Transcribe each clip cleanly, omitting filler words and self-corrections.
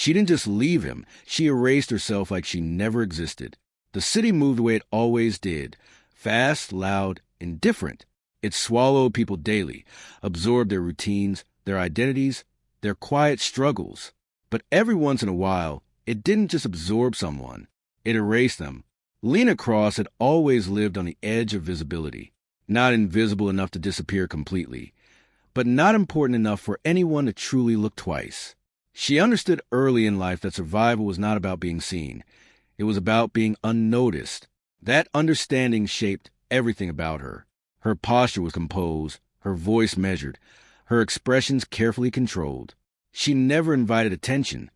She didn't just leave him, she erased herself like she never existed. The city moved the way it always did, fast, loud, indifferent. It swallowed people daily, absorbed their routines, their identities, their quiet struggles. But every once in a while, it didn't just absorb someone, it erased them. Lena Cross had always lived on the edge of visibility, not invisible enough to disappear completely, but not important enough for anyone to truly look twice. She understood early in life that survival was not about being seen. It was about being unnoticed. That understanding shaped everything about her. Her posture was composed, her voice measured, her expressions carefully controlled. She never invited attention,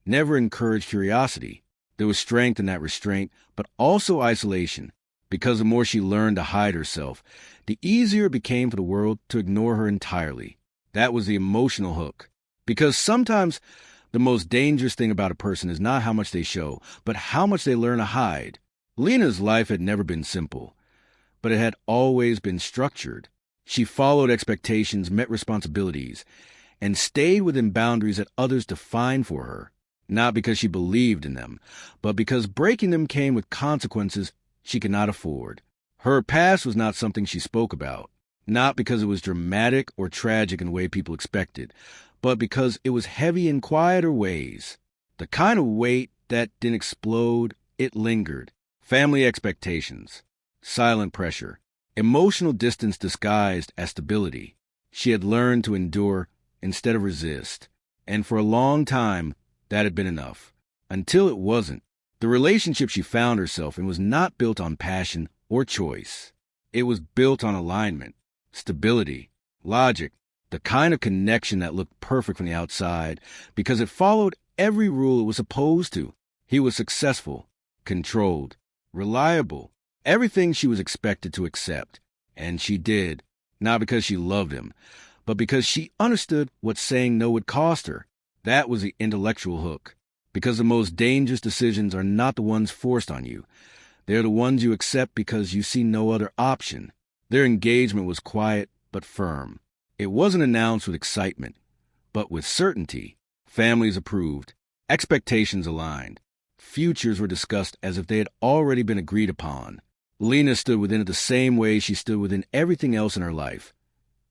never encouraged curiosity. There was strength in that restraint, but also isolation. Because the more she learned to hide herself, the easier it became for the world to ignore her entirely. That was the emotional hook. Because sometimes the most dangerous thing about a person is not how much they show, but how much they learn to hide. Lena's life had never been simple, but it had always been structured. She followed expectations, met responsibilities, and stayed within boundaries that others defined for her, not because she believed in them, but because breaking them came with consequences she could not afford. Her past was not something she spoke about, not because it was dramatic or tragic in the way people expected, but because it was heavy in quieter ways. The kind of weight that didn't explode, it lingered. Family expectations, silent pressure, emotional distance disguised as stability. She had learned to endure instead of resist, and for a long time, that had been enough. Until it wasn't. The relationship she found herself in was not built on passion or choice. It was built on alignment, stability, logic, the kind of connection that looked perfect from the outside because it followed every rule it was supposed to. He was successful, controlled, reliable, everything she was expected to accept. And she did, not because she loved him, but because she understood what saying no would cost her. That was the intellectual hook. Because the most dangerous decisions are not the ones forced on you. They're the ones you accept because you see no other option. Their engagement was quiet but firm. It wasn't announced with excitement, but with certainty. Families approved, expectations aligned, futures were discussed as if they had already been agreed upon. Lena stood within it the same way she stood within everything else in her life.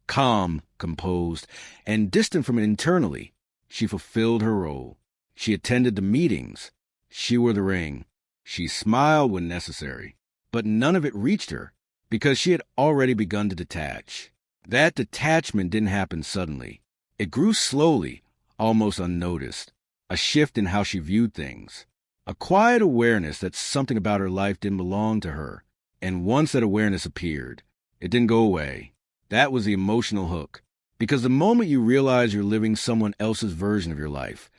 Calm, composed, and distant from it internally, she fulfilled her role. She attended the meetings. She wore the ring. She smiled when necessary. But none of it reached her because she had already begun to detach. That detachment didn't happen suddenly. It grew slowly, almost unnoticed. A shift in how she viewed things. A quiet awareness that something about her life didn't belong to her. And once that awareness appeared, it didn't go away. That was the emotional hook. Because the moment you realize you're living someone else's version of your life,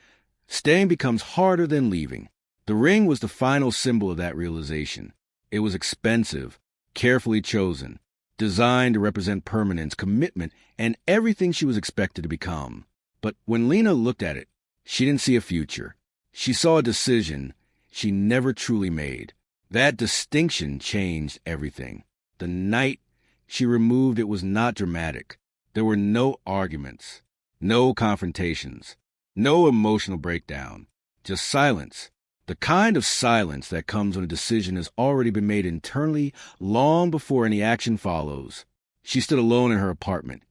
staying becomes harder than leaving. The ring was the final symbol of that realization. It was expensive, carefully chosen, designed to represent permanence, commitment, and everything she was expected to become. But when Lena looked at it, she didn't see a future. She saw a decision she never truly made. That distinction changed everything. The night she removed it was not dramatic. There were no arguments, no confrontations, no emotional breakdown, just silence. The kind of silence that comes when a decision has already been made internally long before any action follows. She stood alone in her apartment,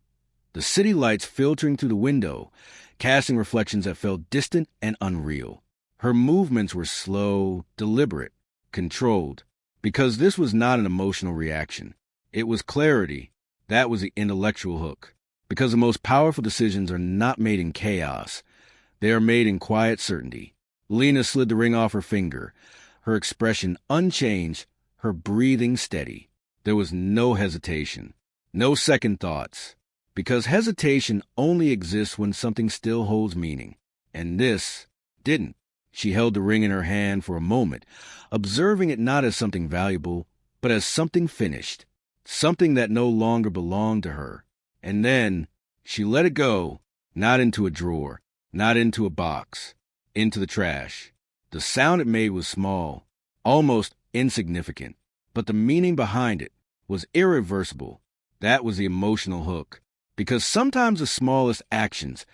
the city lights filtering through the window, casting reflections that felt distant and unreal. Her movements were slow, deliberate, controlled, because this was not an emotional reaction. It was clarity. That was the intellectual hook. Because the most powerful decisions are not made in chaos. They are made in quiet certainty. Lena slid the ring off her finger, her expression unchanged, her breathing steady. There was no hesitation, no second thoughts, because hesitation only exists when something still holds meaning. And this didn't. She held the ring in her hand for a moment, observing it not as something valuable, but as something finished, something that no longer belonged to her. And then she let it go, not into a drawer, not into a box, into the trash. The sound it made was small, almost insignificant, but the meaning behind it was irreversible. That was the emotional hook, because sometimes the smallest actions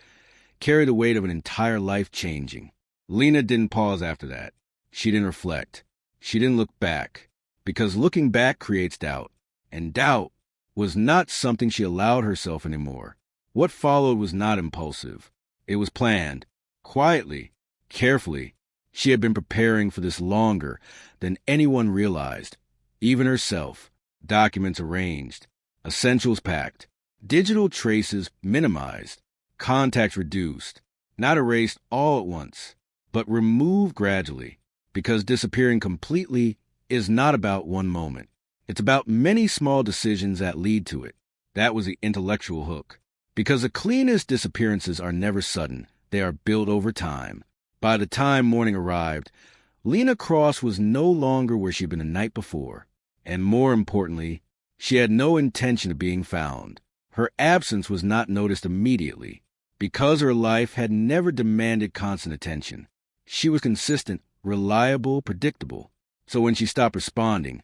carry the weight of an entire life changing. Lena didn't pause after that. She didn't reflect. She didn't look back. Because looking back creates doubt. And doubt was not something she allowed herself anymore. What followed was not impulsive. It was planned. Quietly. Carefully. She had been preparing for this longer than anyone realized. Even herself. Documents arranged. Essentials packed. Digital traces minimized. Contacts reduced. Not erased all at once, but removed gradually. Because disappearing completely is not about one moment. It's about many small decisions that lead to it. That was the intellectual hook. Because the cleanest disappearances are never sudden. They are built over time. By the time morning arrived, Lena Cross was no longer where she'd been the night before. And more importantly, she had no intention of being found. Her absence was not noticed immediately. Because her life had never demanded constant attention. She was consistent, reliable, predictable. So when she stopped responding,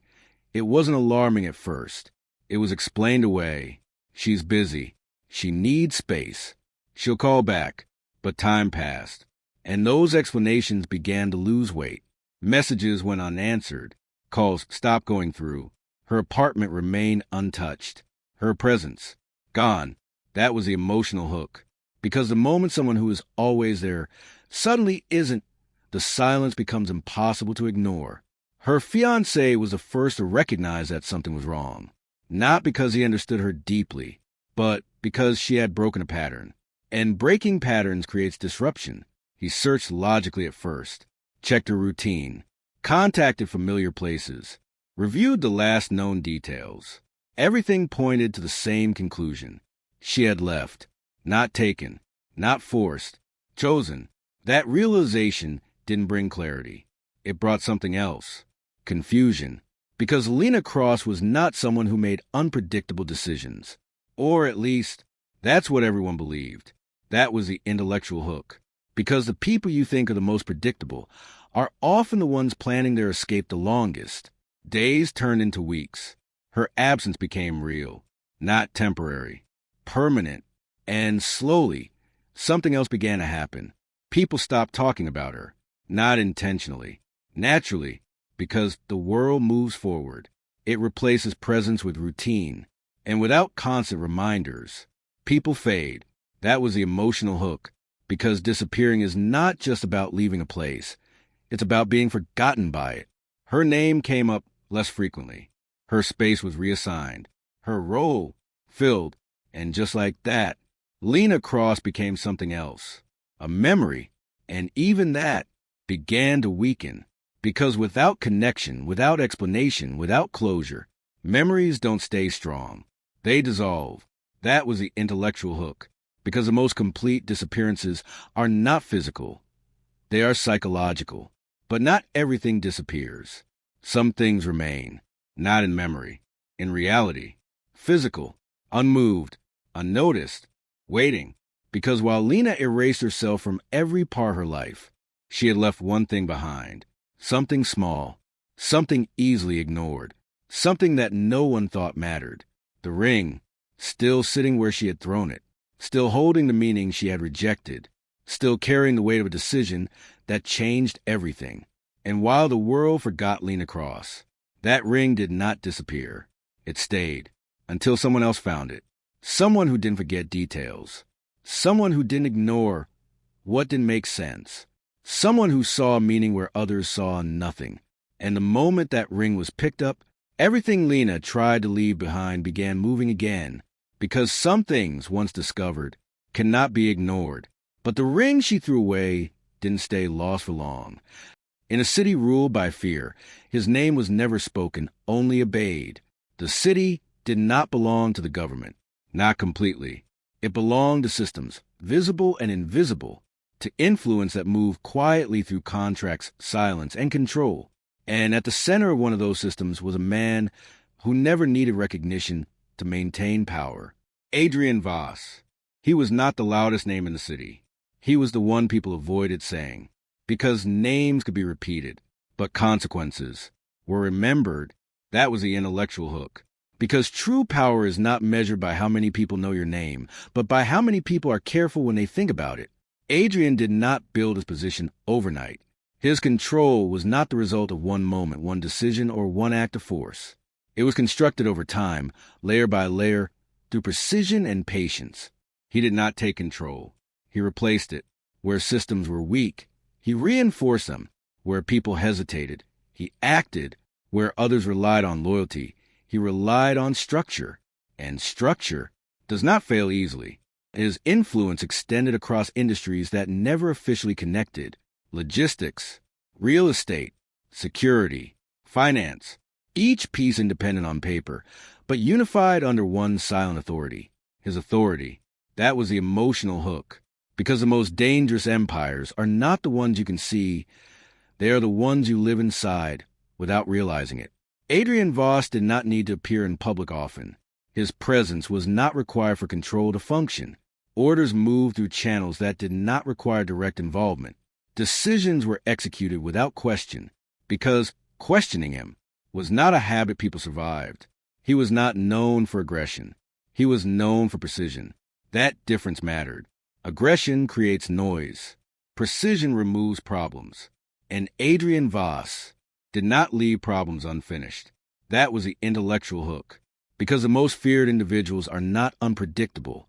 it wasn't alarming at first. It was explained away. She's busy. She needs space. She'll call back. But time passed. And those explanations began to lose weight. Messages went unanswered. Calls stopped going through. Her apartment remained untouched. Her presence, gone. That was the emotional hook. Because the moment someone who is always there suddenly isn't, the silence becomes impossible to ignore. Her fiancé was the first to recognize that something was wrong. Not because he understood her deeply, but because she had broken a pattern. And breaking patterns creates disruption. He searched logically at first, checked her routine, contacted familiar places, reviewed the last known details. Everything pointed to the same conclusion. She had left. Not taken, not forced, chosen. That realization didn't bring clarity. It brought something else. Confusion. Because Lena Cross was not someone who made unpredictable decisions. Or at least, that's what everyone believed. That was the intellectual hook. Because the people you think are the most predictable are often the ones planning their escape the longest. Days turned into weeks. Her absence became real, not temporary, permanent. And slowly, something else began to happen. People stopped talking about her, not intentionally, naturally, because the world moves forward. It replaces presence with routine, and without constant reminders, people fade. That was the emotional hook, because disappearing is not just about leaving a place. It's about being forgotten by it. Her name came up less frequently. Her space was reassigned. Her role filled, and just like that, Lena Cross became something else, a memory, and even that began to weaken. Because without connection, without explanation, without closure, memories don't stay strong. They dissolve. That was the intellectual hook. Because the most complete disappearances are not physical. They are psychological. But not everything disappears. Some things remain, not in memory, in reality, physical, unmoved, unnoticed, waiting. Because while Lena erased herself from every part of her life, she had left one thing behind. Something small, something easily ignored, something that no one thought mattered. The ring, still sitting where she had thrown it, still holding the meaning she had rejected, still carrying the weight of a decision that changed everything. And while the world forgot Lena Cross, that ring did not disappear. It stayed until someone else found it. Someone who didn't forget details. Someone who didn't ignore what didn't make sense. Someone who saw meaning where others saw nothing. And the moment that ring was picked up, everything Lena tried to leave behind began moving again. Because some things, once discovered, cannot be ignored. But the ring she threw away didn't stay lost for long. In a city ruled by fear, his name was never spoken, only obeyed. The city did not belong to the government. Not completely. It belonged to systems, visible and invisible, to influence that moved quietly through contracts, silence, and control. And at the center of one of those systems was a man who never needed recognition to maintain power. Adrian Voss. He was not the loudest name in the city. He was the one people avoided saying, because names could be repeated, but consequences were remembered. That was the intellectual hook. Because true power is not measured by how many people know your name, but by how many people are careful when they think about it. Adrian did not build his position overnight. His control was not the result of one moment, one decision, or one act of force. It was constructed over time, layer by layer, through precision and patience. He did not take control. He replaced it. Where systems were weak, he reinforced them. Where people hesitated, he acted. Where others relied on loyalty, he relied on structure. And structure does not fail easily. His influence extended across industries that never officially connected: logistics, real estate, security, finance, each piece independent on paper, but unified under one silent authority. His authority, that was the emotional hook, because the most dangerous empires are not the ones you can see, they are the ones you live inside without realizing it. Adrian Voss did not need to appear in public often. His presence was not required for control to function. Orders moved through channels that did not require direct involvement. Decisions were executed without question, because questioning him was not a habit people survived. He was not known for aggression. He was known for precision. That difference mattered. Aggression creates noise. Precision removes problems. And Adrian Voss did not leave problems unfinished. That was the intellectual hook. Because the most feared individuals are not unpredictable.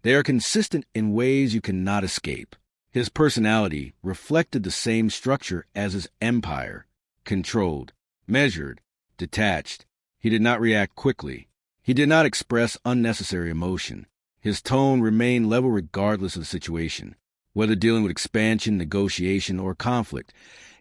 They are consistent in ways you cannot escape. His personality reflected the same structure as his empire: controlled, measured, detached. He did not react quickly. He did not express unnecessary emotion. His tone remained level regardless of the situation, whether dealing with expansion, negotiation, or conflict.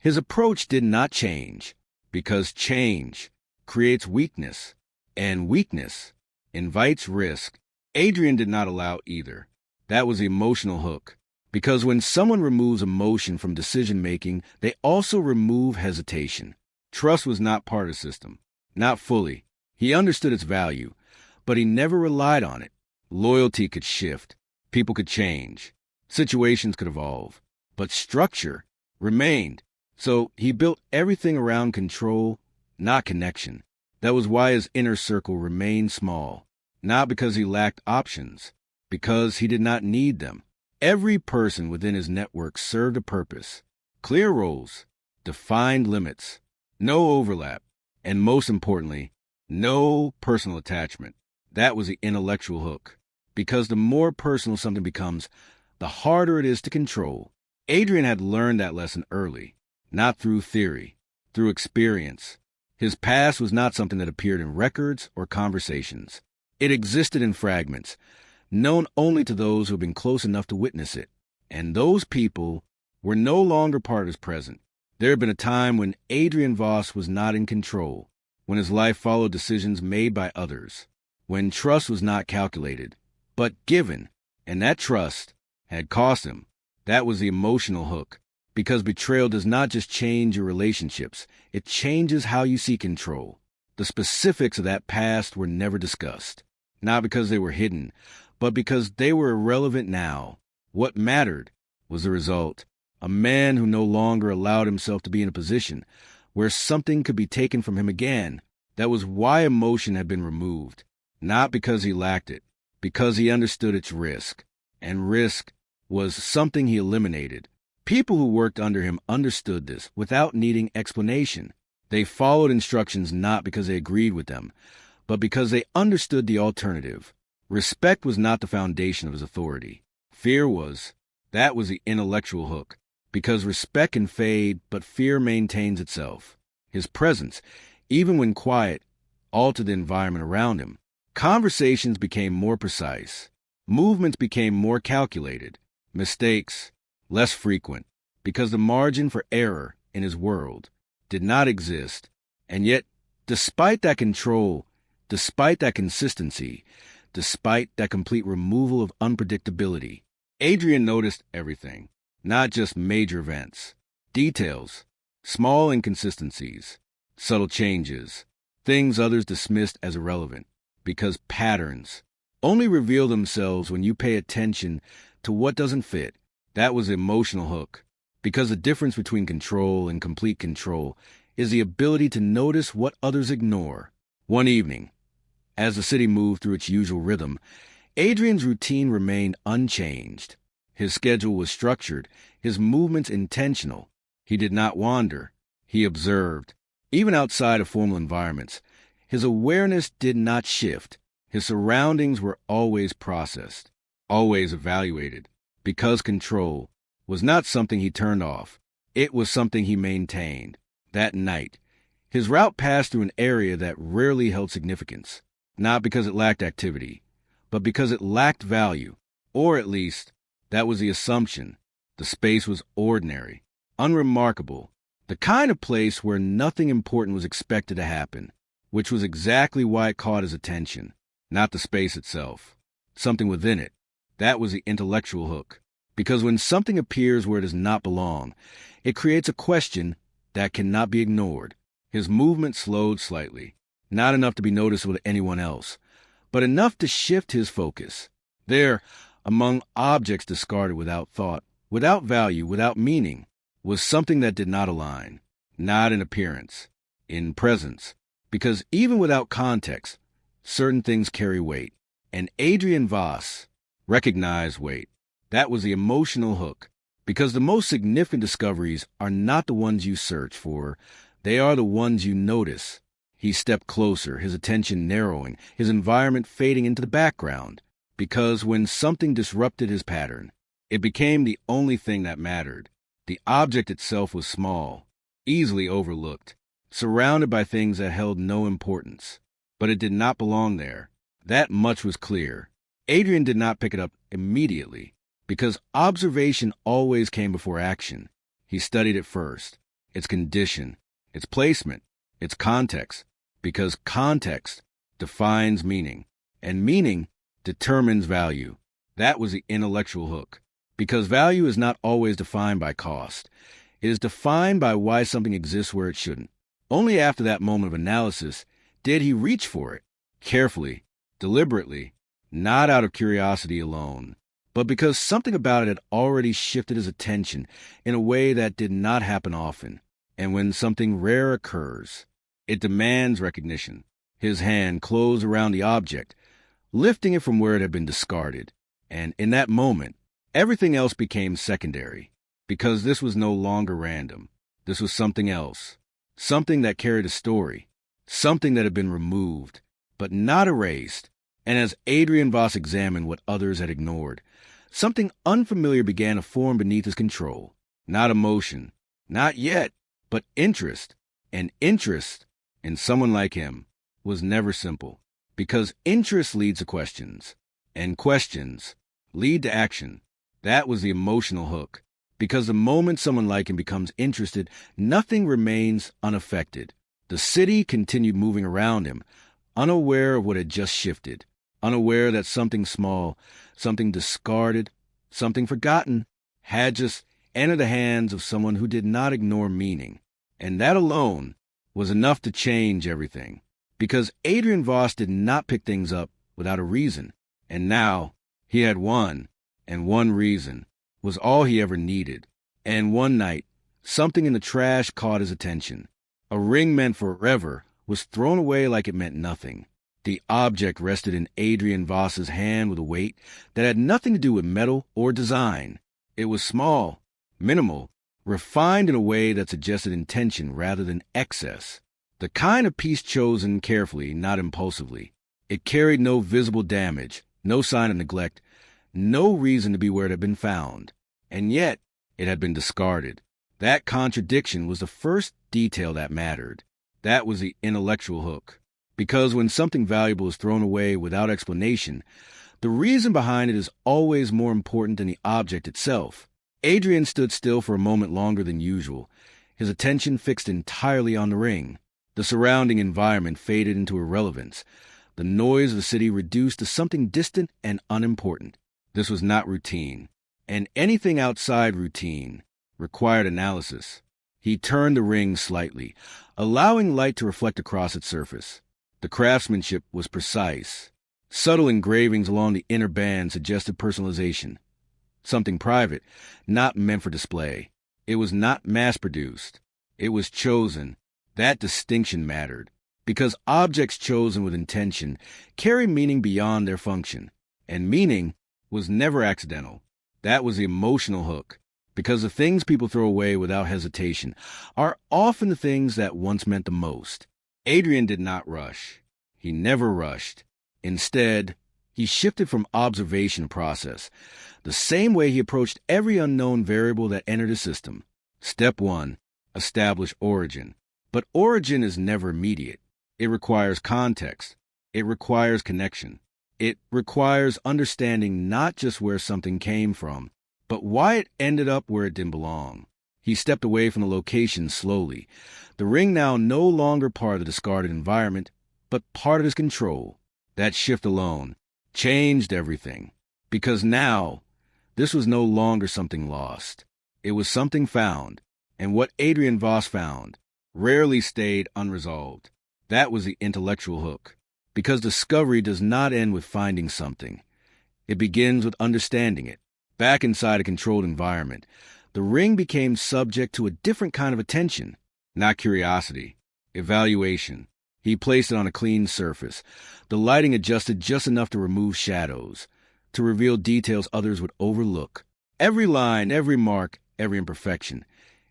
His approach did not change, because change creates weakness, and weakness invites risk. Adrian did not allow either. That was the emotional hook. Because when someone removes emotion from decision-making, they also remove hesitation. Trust was not part of the system. Not fully. He understood its value, but he never relied on it. Loyalty could shift. People could change. Situations could evolve. But structure remained. So he built everything around control, not connection. That was why his inner circle remained small. Not because he lacked options, because he did not need them. Every person within his network served a purpose. Clear roles, defined limits, no overlap, and most importantly, no personal attachment. That was the intellectual hook. Because the more personal something becomes, the harder it is to control. Adrian had learned that lesson early, not through theory, through experience. His past was not something that appeared in records or conversations. It existed in fragments, known only to those who had been close enough to witness it. And those people were no longer part of his present. There had been a time when Adrian Voss was not in control, when his life followed decisions made by others, when trust was not calculated, but given, and that trust had cost him. That was the emotional hook, because betrayal does not just change your relationships, it changes how you see control. The specifics of that past were never discussed, not because they were hidden, but because they were irrelevant now. What mattered was the result: a man who no longer allowed himself to be in a position where something could be taken from him again. That was why emotion had been removed, not because he lacked it, because he understood its risk. And risk was something he eliminated. People who worked under him understood this without needing explanation. They followed instructions not because they agreed with them, but because they understood the alternative. Respect was not the foundation of his authority. Fear was. That was the intellectual hook. Because respect can fade, but fear maintains itself. His presence, even when quiet, altered the environment around him. Conversations became more precise. Movements became more calculated. Mistakes less frequent, because the margin for error in his world did not exist. And yet, despite that control, despite that consistency, despite that complete removal of unpredictability, Adrian noticed everything, not just major events, details, small inconsistencies, subtle changes, things others dismissed as irrelevant, because patterns only reveal themselves when you pay attention to what doesn't fit. That was the emotional hook, because the difference between control and complete control is the ability to notice what others ignore. One evening, as the city moved through its usual rhythm, Adrian's routine remained unchanged. His schedule was structured, his movements intentional. He did not wander. He observed. Even outside of formal environments, his awareness did not shift. His surroundings were always processed, always evaluated, because control was not something he turned off. It was something he maintained. That night, his route passed through an area that rarely held significance, not because it lacked activity, but because it lacked value, or at least, that was the assumption. The space was ordinary, unremarkable, the kind of place where nothing important was expected to happen, which was exactly why it caught his attention, not the space itself, something within it. That was the intellectual hook. Because when something appears where it does not belong, it creates a question that cannot be ignored. His movement slowed slightly, not enough to be noticeable to anyone else, but enough to shift his focus. There, among objects discarded without thought, without value, without meaning, was something that did not align, not in appearance, in presence. Because even without context, certain things carry weight. And Adrian Voss recognized weight. That was the emotional hook. Because the most significant discoveries are not the ones you search for, they are the ones you notice. He stepped closer, his attention narrowing, his environment fading into the background. Because when something disrupted his pattern, it became the only thing that mattered. The object itself was small, easily overlooked, surrounded by things that held no importance. But it did not belong there. That much was clear. Adrian did not pick it up immediately, because observation always came before action. He studied it first, its condition, its placement, its context, because context defines meaning, and meaning determines value. That was the intellectual hook, because value is not always defined by cost. It is defined by why something exists where it shouldn't. Only after that moment of analysis did he reach for it, carefully, deliberately, not out of curiosity alone, but because something about it had already shifted his attention in a way that did not happen often. And when something rare occurs, it demands recognition. His hand closed around the object, lifting it from where it had been discarded. And in that moment, everything else became secondary, because this was no longer random. This was something else, something that carried a story, something that had been removed, but not erased. And as Adrian Voss examined what others had ignored, something unfamiliar began to form beneath his control. Not emotion, not yet, but interest. And interest, in someone like him, was never simple, because interest leads to questions, and questions lead to action. That was the emotional hook, because the moment someone like him becomes interested, nothing remains unaffected. The city continued moving around him, unaware of what had just shifted, unaware that something small, something discarded, something forgotten, had just entered the hands of someone who did not ignore meaning. And that alone was enough to change everything, because Adrian Voss did not pick things up without a reason. And now he had one, and one reason was all he ever needed. And one night, something in the trash caught his attention. A ring meant forever was thrown away like it meant nothing. The object rested in Adrian Voss's hand with a weight that had nothing to do with metal or design. It was small, minimal, refined in a way that suggested intention rather than excess. The kind of piece chosen carefully, not impulsively. It carried no visible damage, no sign of neglect, no reason to be where it had been found. And yet, it had been discarded. That contradiction was the first detail that mattered. That was the intellectual hook. Because when something valuable is thrown away without explanation, the reason behind it is always more important than the object itself. Adrian stood still for a moment longer than usual, his attention fixed entirely on the ring. The surrounding environment faded into irrelevance. The noise of the city reduced to something distant and unimportant. This was not routine, and anything outside routine required analysis. He turned the ring slightly, allowing light to reflect across its surface. The craftsmanship was precise. Subtle engravings along the inner band suggested personalization. Something private, not meant for display. It was not mass-produced. It was chosen. That distinction mattered, because objects chosen with intention carry meaning beyond their function, and meaning was never accidental. That was the emotional hook, because the things people throw away without hesitation are often the things that once meant the most. Adrian did not rush. He never rushed. Instead, he shifted from observation to process, the same way he approached every unknown variable that entered his system. Step 1. Establish origin. But origin is never immediate. It requires context. It requires connection. It requires understanding not just where something came from, but why it ended up where it didn't belong. He stepped away from the location slowly, the ring now no longer part of the discarded environment, but part of his control. That shift alone changed everything, because now this was no longer something lost. It was something found, and what Adrian Voss found rarely stayed unresolved. That was the intellectual hook, because discovery does not end with finding something. It begins with understanding it. Back inside a controlled environment, the ring became subject to a different kind of attention, not curiosity, evaluation. He placed it on a clean surface, the lighting adjusted just enough to remove shadows, to reveal details others would overlook. Every line, every mark, every imperfection,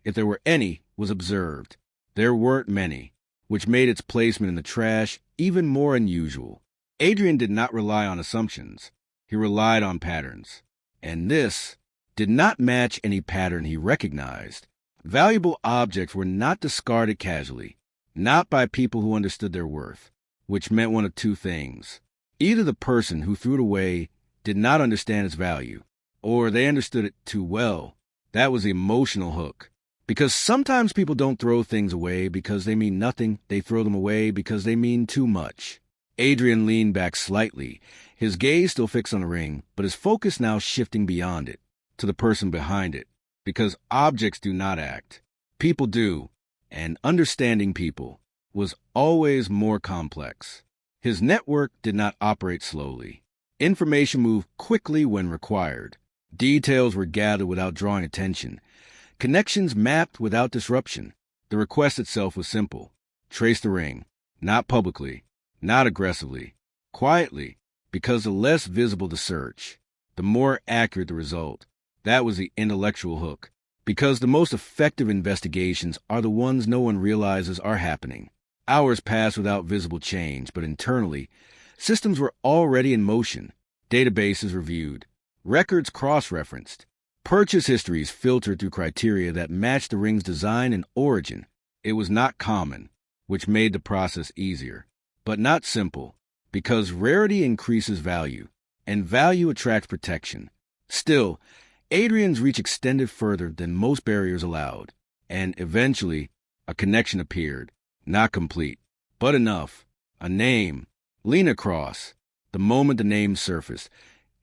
if there were any, was observed. There weren't many, which made its placement in the trash even more unusual. Adrian did not rely on assumptions. He relied on patterns. And this did not match any pattern he recognized. Valuable objects were not discarded casually, not by people who understood their worth, which meant one of two things. Either the person who threw it away did not understand its value, or they understood it too well. That was the emotional hook. Because sometimes people don't throw things away because they mean nothing. They throw them away because they mean too much. Adrian leaned back slightly, his gaze still fixed on the ring, but his focus now shifting beyond it, to the person behind it. Because objects do not act. People do, and understanding people was always more complex. His network did not operate slowly. Information moved quickly when required. Details were gathered without drawing attention. Connections mapped without disruption. The request itself was simple. Trace the ring, not publicly, not aggressively, quietly, because the less visible the search, the more accurate the result. That was the intellectual hook, because the most effective investigations are the ones no one realizes are happening. Hours passed without visible change, but internally, systems were already in motion. Databases reviewed, records cross-referenced, purchase histories filtered through criteria that matched the ring's design and origin. It was not common, which made the process easier, but not simple, because rarity increases value, and value attracts protection. Still, Adrian's reach extended further than most barriers allowed, and eventually, a connection appeared, not complete, but enough. A name, Lena Cross. The moment the name surfaced,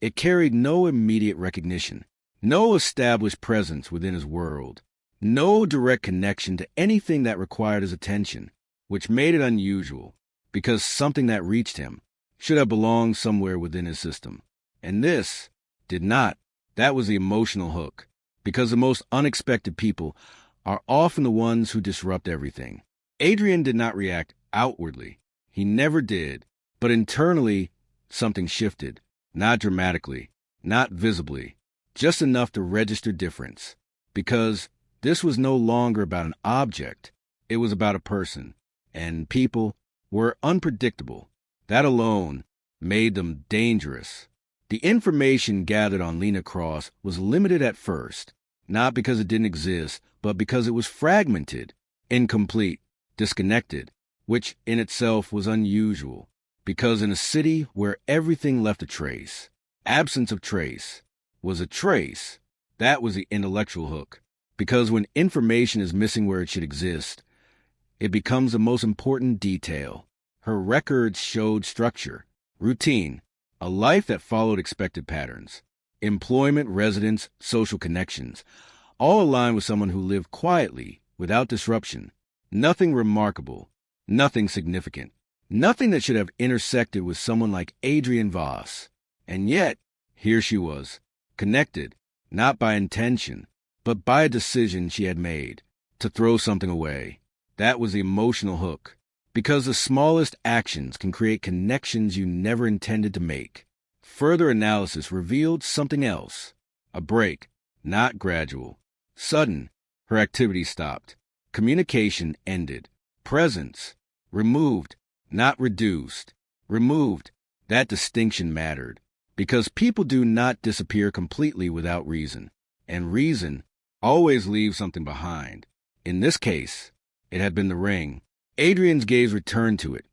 it carried no immediate recognition. No established presence within his world. No direct connection to anything that required his attention, which made it unusual, because something that reached him should have belonged somewhere within his system. And this did not. That was the emotional hook, because the most unexpected people are often the ones who disrupt everything. Adrian did not react outwardly. He never did. But internally, something shifted. Not dramatically, not visibly. Just enough to register difference, because this was no longer about an object. It was about a person, and people were unpredictable. That alone made them dangerous. The information gathered on Lena Cross was limited at first, not because it didn't exist, but because it was fragmented, incomplete, disconnected, which in itself was unusual, because in a city where everything left a trace, absence of trace was a trace. That was the intellectual hook, because when information is missing where it should exist, it becomes the most important detail. Her records showed structure, routine, a life that followed expected patterns, employment, residence, social connections, all aligned with someone who lived quietly, without disruption. Nothing remarkable, nothing significant, nothing that should have intersected with someone like Adrian Voss. And yet, here she was, connected, not by intention, but by a decision she had made, to throw something away. That was the emotional hook, because the smallest actions can create connections you never intended to make. Further analysis revealed something else. A break, not gradual. Sudden, her activity stopped. Communication ended. Presence, removed, not reduced. Removed. That distinction mattered. Because people do not disappear completely without reason. And reason always leaves something behind. In this case, it had been the ring. Adrian's gaze returned to it.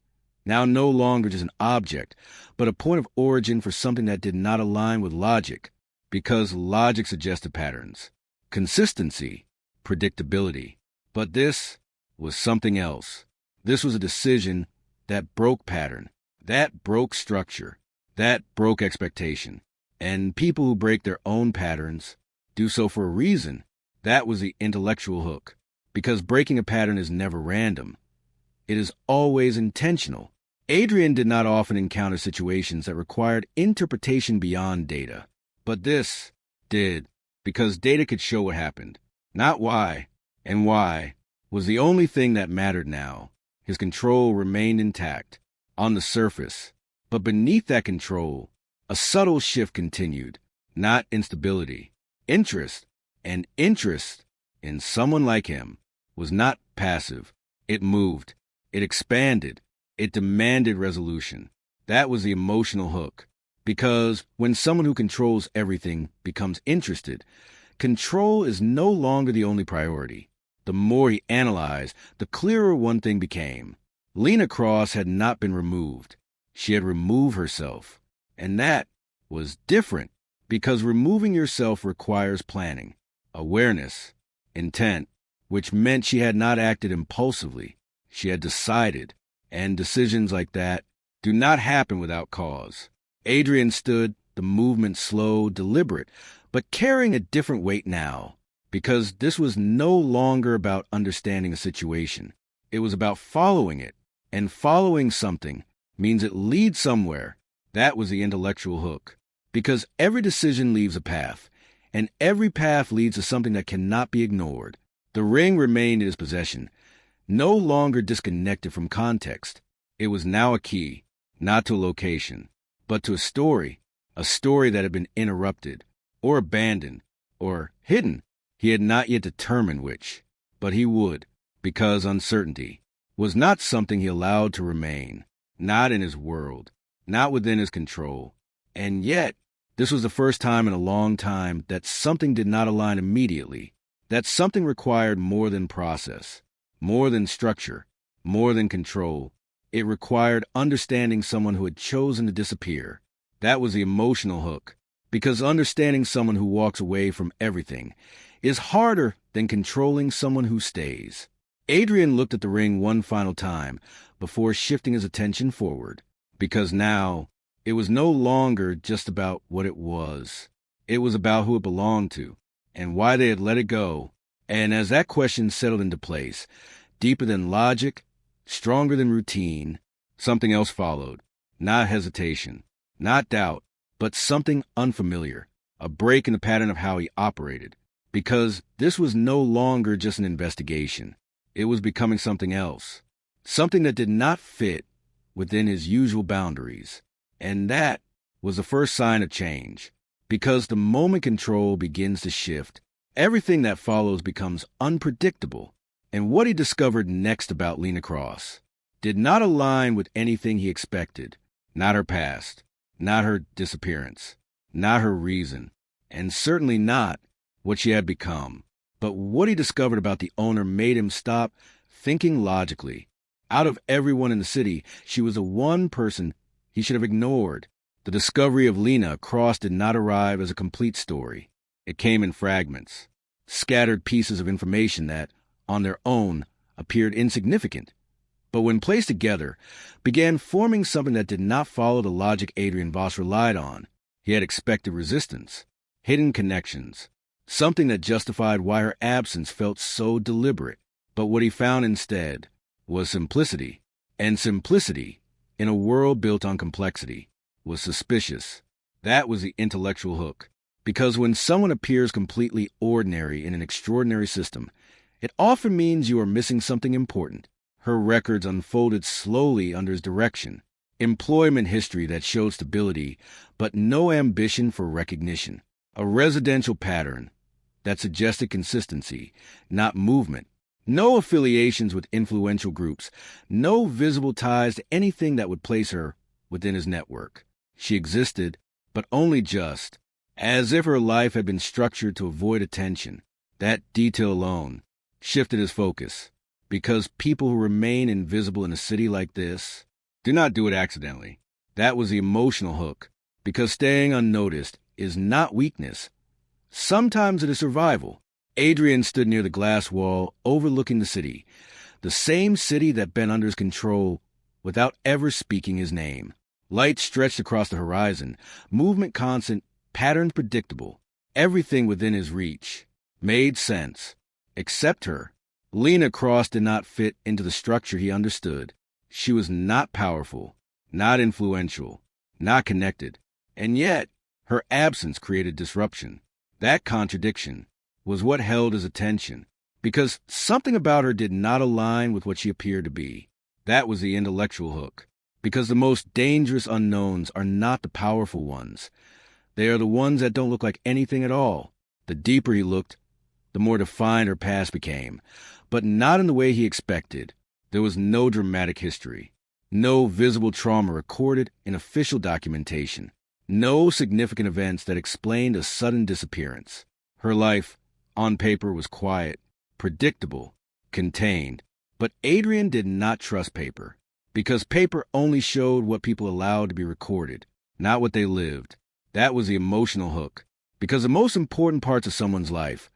Now no longer just an object, but a point of origin for something that did not align with logic. Because logic suggested patterns. Consistency. Predictability. But this was something else. This was a decision that broke pattern. That broke structure. That broke expectation. And people who break their own patterns do so for a reason. That was the intellectual hook. Because breaking a pattern is never random. It is always intentional. Adrian did not often encounter situations that required interpretation beyond data. But this did, because data could show what happened, not why. And why was the only thing that mattered now. His control remained intact, on the surface. But beneath that control, a subtle shift continued, not instability. Interest, and interest in someone like him, was not passive. It moved. It expanded. It demanded resolution. That was the emotional hook. Because when someone who controls everything becomes interested, control is no longer the only priority. The more he analyzed, the clearer one thing became. Lena Cross had not been removed. She had removed herself. And that was different, because removing yourself requires planning, awareness, intent, which meant she had not acted impulsively. She had decided, and decisions like that do not happen without cause. Adrian stood, the movement slow, deliberate, but carrying a different weight now, because this was no longer about understanding a situation. It was about following it, and following something means it leads somewhere. That was the intellectual hook, because every decision leaves a path, and every path leads to something that cannot be ignored. The ring remained in his possession, no longer disconnected from context. It was now a key, not to a location, but to a story that had been interrupted, or abandoned, or hidden. He had not yet determined which, but he would, because uncertainty was not something he allowed to remain, not in his world, not within his control. And yet, this was the first time in a long time that something did not align immediately, that something required more than process, more than structure, more than control. It required understanding someone who had chosen to disappear. That was the emotional hook, because understanding someone who walks away from everything is harder than controlling someone who stays. Adrian looked at the ring one final time before shifting his attention forward, because now it was no longer just about what it was. It was about who it belonged to and why they had let it go. And as that question settled into place, deeper than logic, stronger than routine, something else followed. Not hesitation, not doubt, but something unfamiliar, a break in the pattern of how he operated. Because this was no longer just an investigation. It was becoming something else, something that did not fit within his usual boundaries. And that was the first sign of change. Because the moment control begins to shift, everything that follows becomes unpredictable. And what he discovered next about Lena Cross did not align with anything he expected. Not her past, not her disappearance, not her reason, and certainly not what she had become. But what he discovered about the owner made him stop thinking logically. Out of everyone in the city, she was the one person he should have ignored. The discovery of Lena Cross did not arrive as a complete story. It came in fragments, scattered pieces of information that, on their own, appeared insignificant, but when placed together, began forming something that did not follow the logic Adrian Voss relied on. He had expected resistance, hidden connections, something that justified why her absence felt so deliberate. But what he found instead was simplicity. And simplicity, in a world built on complexity, was suspicious. That was the intellectual hook. Because when someone appears completely ordinary in an extraordinary system, it often means you are missing something important. Her records unfolded slowly under his direction. Employment history that showed stability, but no ambition for recognition. A residential pattern that suggested consistency, not movement. No affiliations with influential groups, no visible ties to anything that would place her within his network. She existed, but only just, as if her life had been structured to avoid attention. That detail alone shifted his focus, because people who remain invisible in a city like this do not do it accidentally. That was the emotional hook, because staying unnoticed is not weakness. Sometimes it is survival. Adrian stood near the glass wall overlooking the city, the same city that been under his control without ever speaking his name. Light stretched across the horizon, movement constant, patterns predictable. Everything within his reach made sense, except her. Lena Cross did not fit into the structure he understood. She was not powerful, not influential, not connected, and yet her absence created disruption. That contradiction was what held his attention, because something about her did not align with what she appeared to be. That was the intellectual hook, because the most dangerous unknowns are not the powerful ones. They are the ones that don't look like anything at all. The deeper he looked, the more defined her past became, but not in the way he expected. There was no dramatic history, no visible trauma recorded in official documentation, no significant events that explained a sudden disappearance. Her life, on paper, was quiet, predictable, contained. But Adrian did not trust paper, because paper only showed what people allowed to be recorded, not what they lived. That was the emotional hook, because the most important parts of someone's life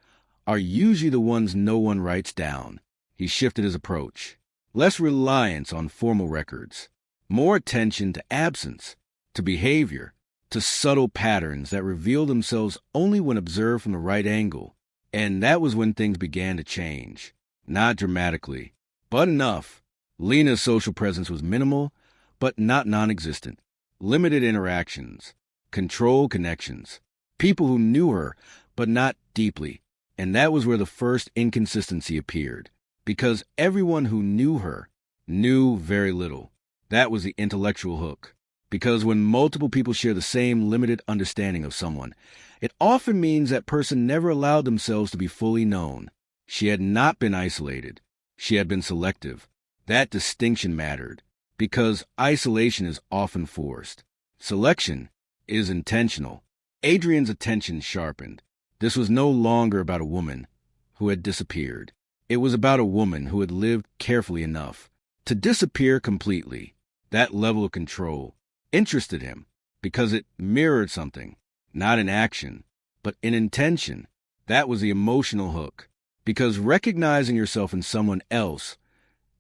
are usually the ones no one writes down. He shifted his approach. Less reliance on formal records, more attention to absence, to behavior, to subtle patterns that reveal themselves only when observed from the right angle. And that was when things began to change. Not dramatically, but enough. Lena's social presence was minimal, but not non-existent. Limited interactions, controlled connections, people who knew her, but not deeply. And that was where the first inconsistency appeared, because everyone who knew her knew very little. That was the intellectual hook. Because when multiple people share the same limited understanding of someone, it often means that person never allowed themselves to be fully known. She had not been isolated. She had been selective. That distinction mattered, because isolation is often forced. Selection is intentional. Adrian's attention sharpened. This was no longer about a woman who had disappeared. It was about a woman who had lived carefully enough to disappear completely. That level of control interested him because it mirrored something, not in action, but in intention. That was the emotional hook, because recognizing yourself in someone else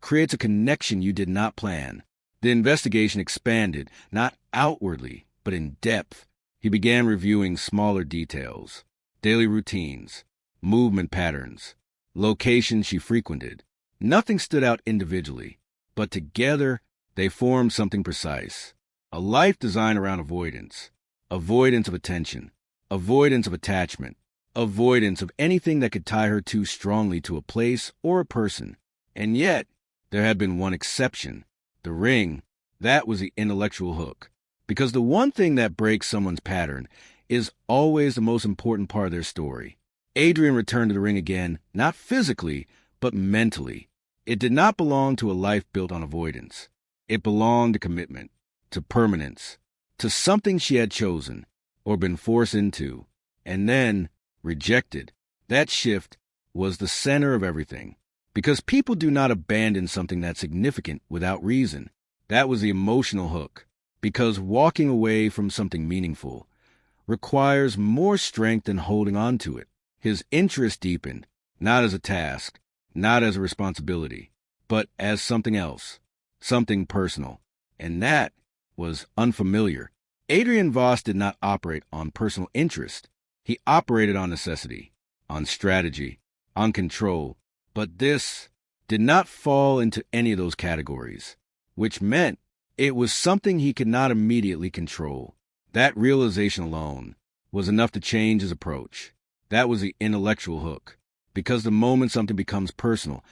creates a connection you did not plan. The investigation expanded, not outwardly, but in depth. He began reviewing smaller details, daily routines, movement patterns, locations she frequented. Nothing stood out individually, but together they formed something precise. A life designed around avoidance. Avoidance of attention. Avoidance of attachment. Avoidance of anything that could tie her too strongly to a place or a person. And yet, there had been one exception. The ring. That was the intellectual hook. Because the one thing that breaks someone's pattern is always the most important part of their story. Adrian returned to the ring again, not physically, but mentally. It did not belong to a life built on avoidance. It belonged to commitment, to permanence, to something she had chosen, or been forced into, and then rejected. That shift was the center of everything, because people do not abandon something that's significant without reason. That was the emotional hook, because walking away from something meaningful requires more strength than holding on to it. His interest deepened, not as a task, not as a responsibility, but as something else, something personal. And that was unfamiliar. Adrian Voss did not operate on personal interest. He operated on necessity, on strategy, on control. But this did not fall into any of those categories, which meant it was something he could not immediately control. That realization alone was enough to change his approach. That was the intellectual hook, because the moment something becomes personal,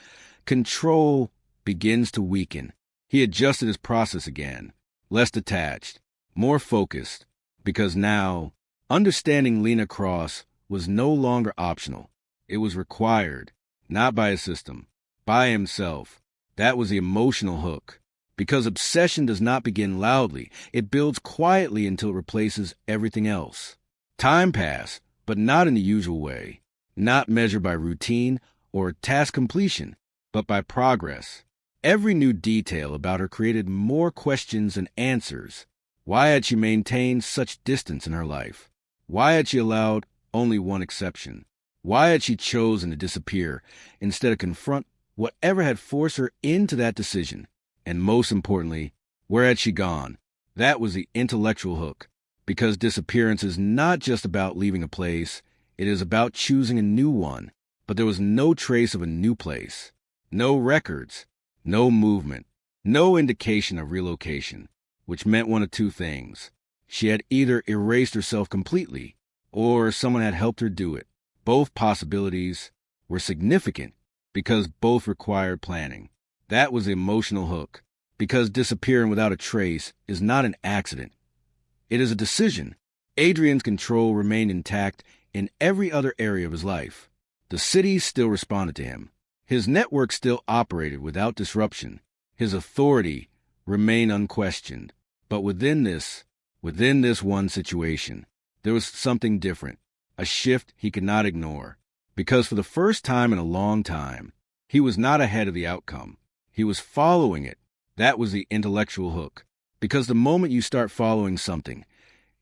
control begins to weaken. He adjusted his process again, less detached, more focused, because now Understanding Lena Cross was no longer optional. It was required, not by a system, by himself. That was the emotional hook. Because obsession does not begin loudly, it builds quietly until it replaces everything else. Time passed, but not in the usual way. Not measured by routine or task completion, but by progress. Every new detail about her created more questions than answers. Why had she maintained such distance in her life? Why had she allowed only one exception? Why had she chosen to disappear instead of confront whatever had forced her into that decision? And most importantly, where had she gone? That was the intellectual hook. Because disappearance is not just about leaving a place, it is about choosing a new one. But there was no trace of a new place. No records. No movement. No indication of relocation. Which meant one of two things. She had either erased herself completely, or someone had helped her do it. Both possibilities were significant because both required planning. That was the emotional hook, because disappearing without a trace is not an accident. It is a decision. Adrian's control remained intact in every other area of his life. The city still responded to him. His network still operated without disruption. His authority remained unquestioned. But within this one situation, there was something different, a shift he could not ignore. Because for the first time in a long time, he was not ahead of the outcome. He was following it. That was the intellectual hook. Because the moment you start following something,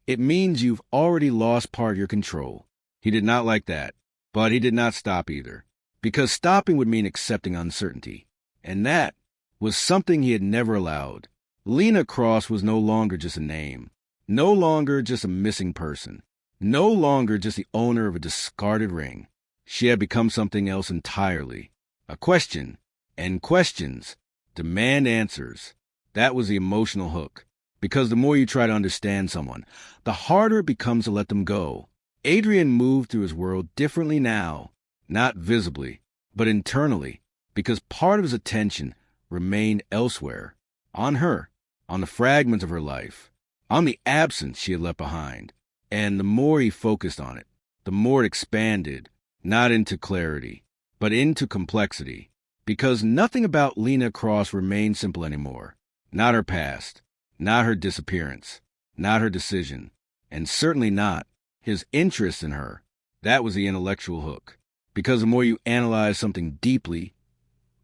it means you've already lost part of your control. He did not like that, but he did not stop either. Because stopping would mean accepting uncertainty. And that was something he had never allowed. Lena Cross was no longer just a name. No longer just a missing person. No longer just the owner of a discarded ring. She had become something else entirely. A question. And questions demand answers. That was the emotional hook. Because the more you try to understand someone, the harder it becomes to let them go. Adrian moved through his world differently now. Not visibly, but internally. Because part of his attention remained elsewhere. On her. On the fragments of her life. On the absence she had left behind. And the more he focused on it, the more it expanded. Not into clarity, but into complexity. Because nothing about Lena Cross remained simple anymore. Not her past, not her disappearance, not her decision, and certainly not his interest in her. That was the intellectual hook. Because the more you analyze something deeply,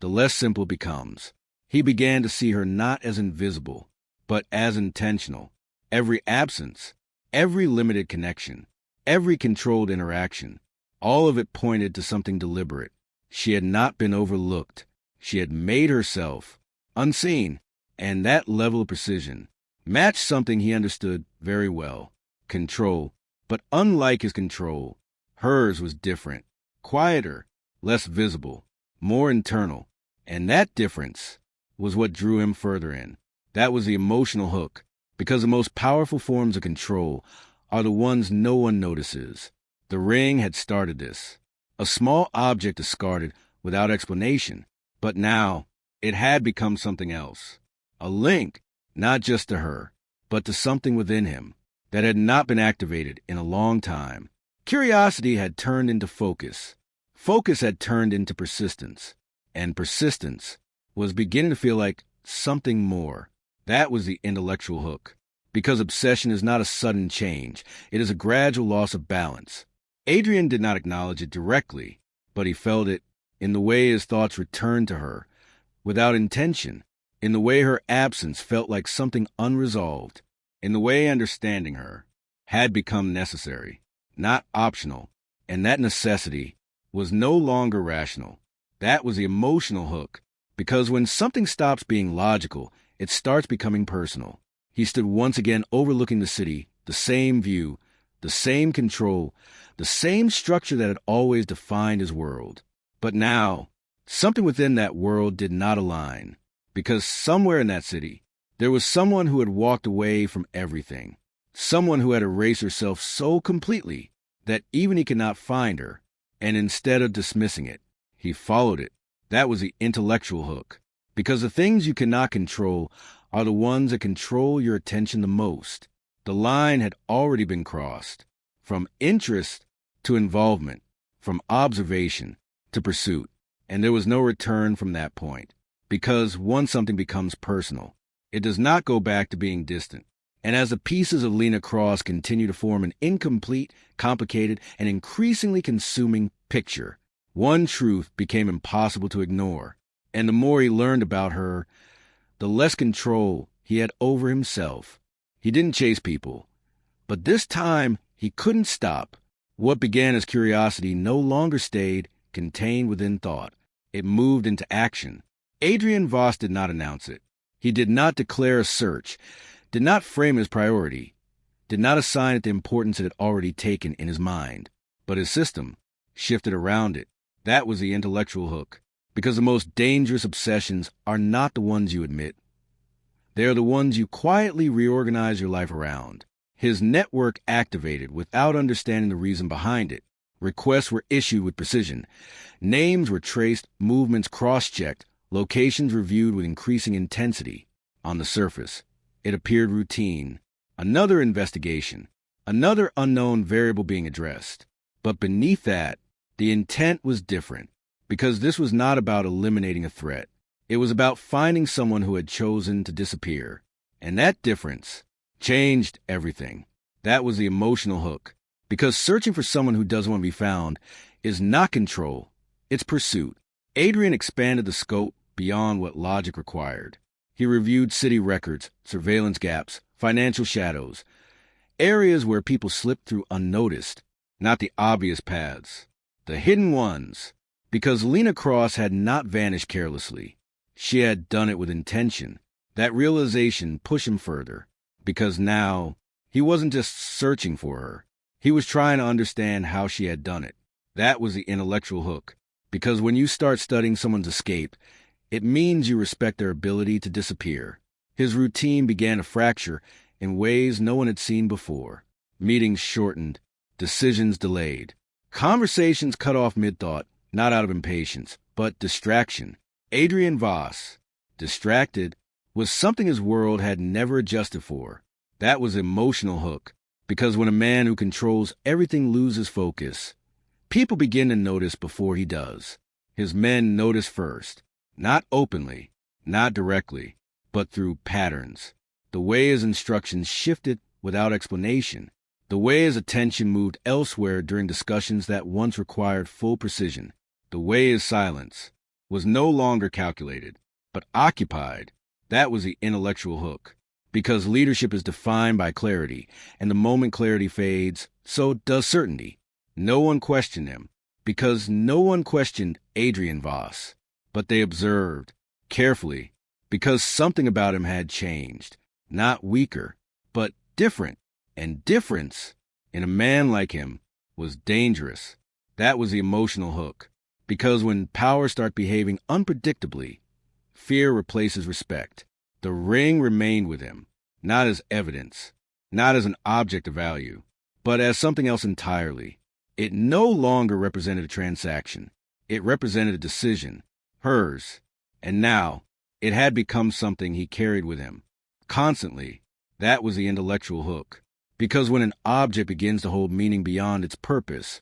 the less simple it becomes. He began to see her not as invisible, but as intentional. Every absence, every limited connection, every controlled interaction, all of it pointed to something deliberate. She had not been overlooked. She had made herself unseen, and that level of precision matched something he understood very well. Control. But unlike his control, hers was different. Quieter, less visible, more internal. And that difference was what drew him further in. That was the emotional hook. Because the most powerful forms of control are the ones no one notices. The ring had started this. A small object discarded without explanation, but now it had become something else. A link, not just to her, but to something within him that had not been activated in a long time. Curiosity had turned into focus. Focus had turned into persistence. And persistence was beginning to feel like something more. That was the intellectual hook. Because obsession is not a sudden change. It is a gradual loss of balance. Adrian did not acknowledge it directly, but he felt it in the way his thoughts returned to her, without intention, in the way her absence felt like something unresolved, in the way understanding her had become necessary, not optional, and that necessity was no longer rational. That was the emotional hook, because when something stops being logical, it starts becoming personal. He stood once again overlooking the city, the same view, the same control, the same structure that had always defined his world. But now, something within that world did not align, because somewhere in that city, there was someone who had walked away from everything, someone who had erased herself so completely that even he could not find her, and instead of dismissing it, he followed it. That was the intellectual hook, because the things you cannot control are the ones that control your attention the most. The line had already been crossed. from interest to involvement, from observation to pursuit. And there was no return from that point, because once something becomes personal, it does not go back to being distant. And as the pieces of Lena Cross continue to form an incomplete, complicated, and increasingly consuming picture, one truth became impossible to ignore. And the more he learned about her, the less control he had over himself. He didn't chase people, but this time he couldn't stop. What began as curiosity no longer stayed contained within thought. It moved into action. Adrian Voss did not announce it. He did not declare a search, did not frame his priority, did not assign it the importance it had already taken in his mind. But his system shifted around it. That was the intellectual hook, because the most dangerous obsessions are not the ones you admit. They are the ones you quietly reorganize your life around. His network activated without understanding the reason behind it. Requests were issued with precision. Names were traced, movements cross-checked, locations reviewed with increasing intensity. On the surface, it appeared routine. Another investigation, another unknown variable being addressed. But beneath that, the intent was different, because this was not about eliminating a threat. It was about finding someone who had chosen to disappear. And that difference changed everything. That was the emotional hook. Because searching for someone who doesn't want to be found is not control, it's pursuit. Adrian expanded the scope beyond what logic required. He reviewed city records, surveillance gaps, financial shadows, areas where people slipped through unnoticed, not the obvious paths, the hidden ones. Because Lena Cross had not vanished carelessly. She had done it with intention. That realization pushed him further, because now he wasn't just searching for her. He was trying to understand how she had done it. That was the intellectual hook, because when you start studying someone's escape, it means you respect their ability to disappear. His routine began to fracture in ways no one had seen before. Meetings shortened, decisions delayed, conversations cut off mid-thought, not out of impatience, but distraction. Adrian Voss, distracted, was something his world had never adjusted for. That was emotional hook, because when a man who controls everything loses focus, people begin to notice before he does. His men noticed first, not openly, not directly, but through patterns. The way his instructions shifted without explanation, the way his attention moved elsewhere during discussions that once required full precision, the way his silence was no longer calculated, but occupied. That was the intellectual hook. Because leadership is defined by clarity, and the moment clarity fades, so does certainty. No one questioned him, because no one questioned Adrian Voss. But they observed, carefully, because something about him had changed. Not weaker, but different. And difference, in a man like him, was dangerous. That was the emotional hook. Because when power starts behaving unpredictably, fear replaces respect. The ring remained with him, not as evidence, not as an object of value, but as something else entirely. It no longer represented a transaction. It represented a decision, hers. And now, it had become something he carried with him, constantly. That was the intellectual hook. Because when an object begins to hold meaning beyond its purpose,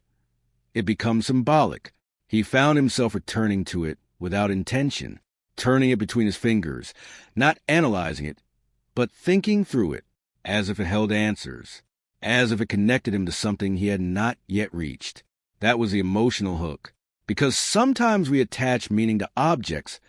it becomes symbolic. He found himself returning to it without intention, turning it between his fingers, not analyzing it, but thinking through it, as if it held answers, as if it connected him to something he had not yet reached. That was the emotional hook, because sometimes we attach meaning to objects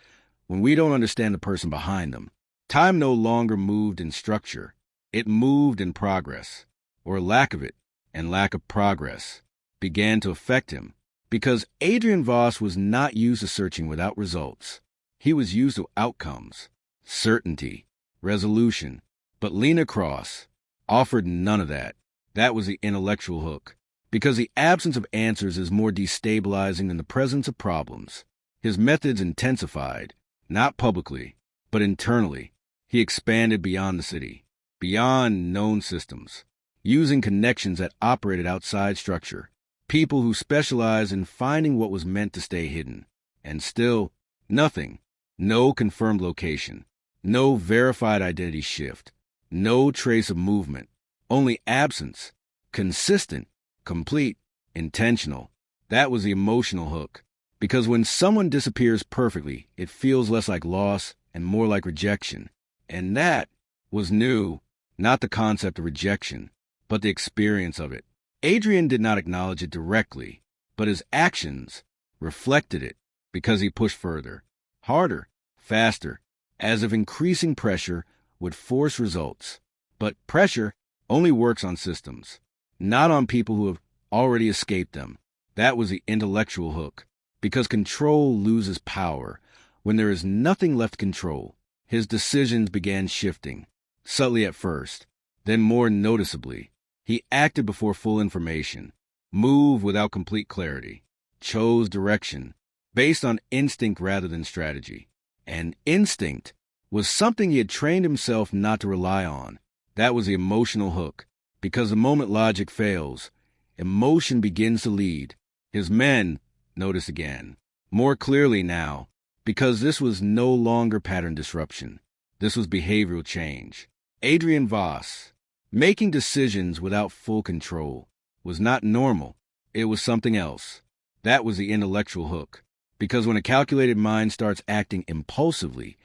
when we don't understand the person behind them. Time no longer moved in structure. It moved in progress, or lack of it, and lack of progress began to affect him, because Adrian Voss was not used to searching without results. He was used to outcomes, certainty, resolution. But Lena Cross offered none of that. That was the intellectual hook, because the absence of answers is more destabilizing than the presence of problems. His methods intensified, not publicly, but internally. He expanded beyond the city, beyond known systems, using connections that operated outside structure, people who specialized in finding what was meant to stay hidden. And still, nothing. No confirmed location, no verified identity shift, no trace of movement, only absence, consistent, complete, intentional. That was the emotional hook. Because when someone disappears perfectly, it feels less like loss and more like rejection. And that was new, not the concept of rejection, but the experience of it. Adrian did not acknowledge it directly, but his actions reflected it because he pushed further, harder, faster, as if increasing pressure would force results. But pressure only works on systems, not on people who have already escaped them. That was the intellectual hook, because control loses power when there is nothing left to control. His decisions began shifting, subtly at first, then more noticeably. He acted before full information, moved without complete clarity, chose direction based on instinct rather than strategy. And instinct was something he had trained himself not to rely on. That was the emotional hook, because the moment logic fails, emotion begins to lead. His men noticed again, more clearly now, because this was no longer pattern disruption. This was behavioral change. Adrian Voss, making decisions without full control, was not normal. It was something else. That was the intellectual hook, because when a calculated mind starts acting impulsively,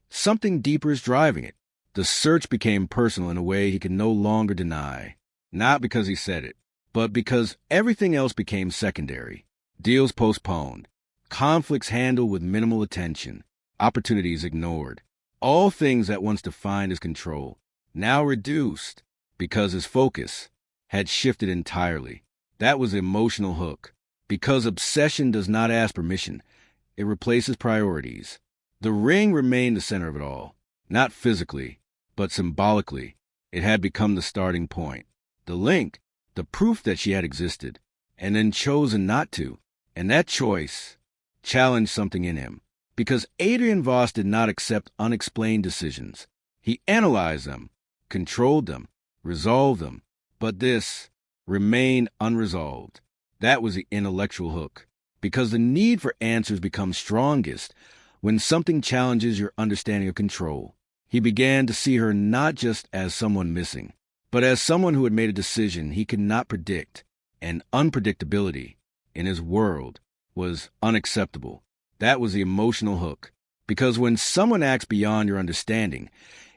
something deeper is driving it. The search became personal in a way he could no longer deny, not because he said it, but because everything else became secondary. Deals postponed, conflicts handled with minimal attention, opportunities ignored. All things that once defined his control, now reduced because his focus had shifted entirely. That was the emotional hook, because obsession does not ask permission. It replaces priorities. The ring remained the center of it all, not physically, but symbolically. It had become the starting point, the link, the proof that she had existed, and then chosen not to. And that choice challenged something in him, because Adrian Voss did not accept unexplained decisions. He analyzed them, controlled them, resolved them, but this remained unresolved. That was the intellectual hook, because the need for answers becomes strongest when something challenges your understanding of control. He began to see her not just as someone missing, but as someone who had made a decision he could not predict, and unpredictability in his world was unacceptable. That was the emotional hook, because when someone acts beyond your understanding,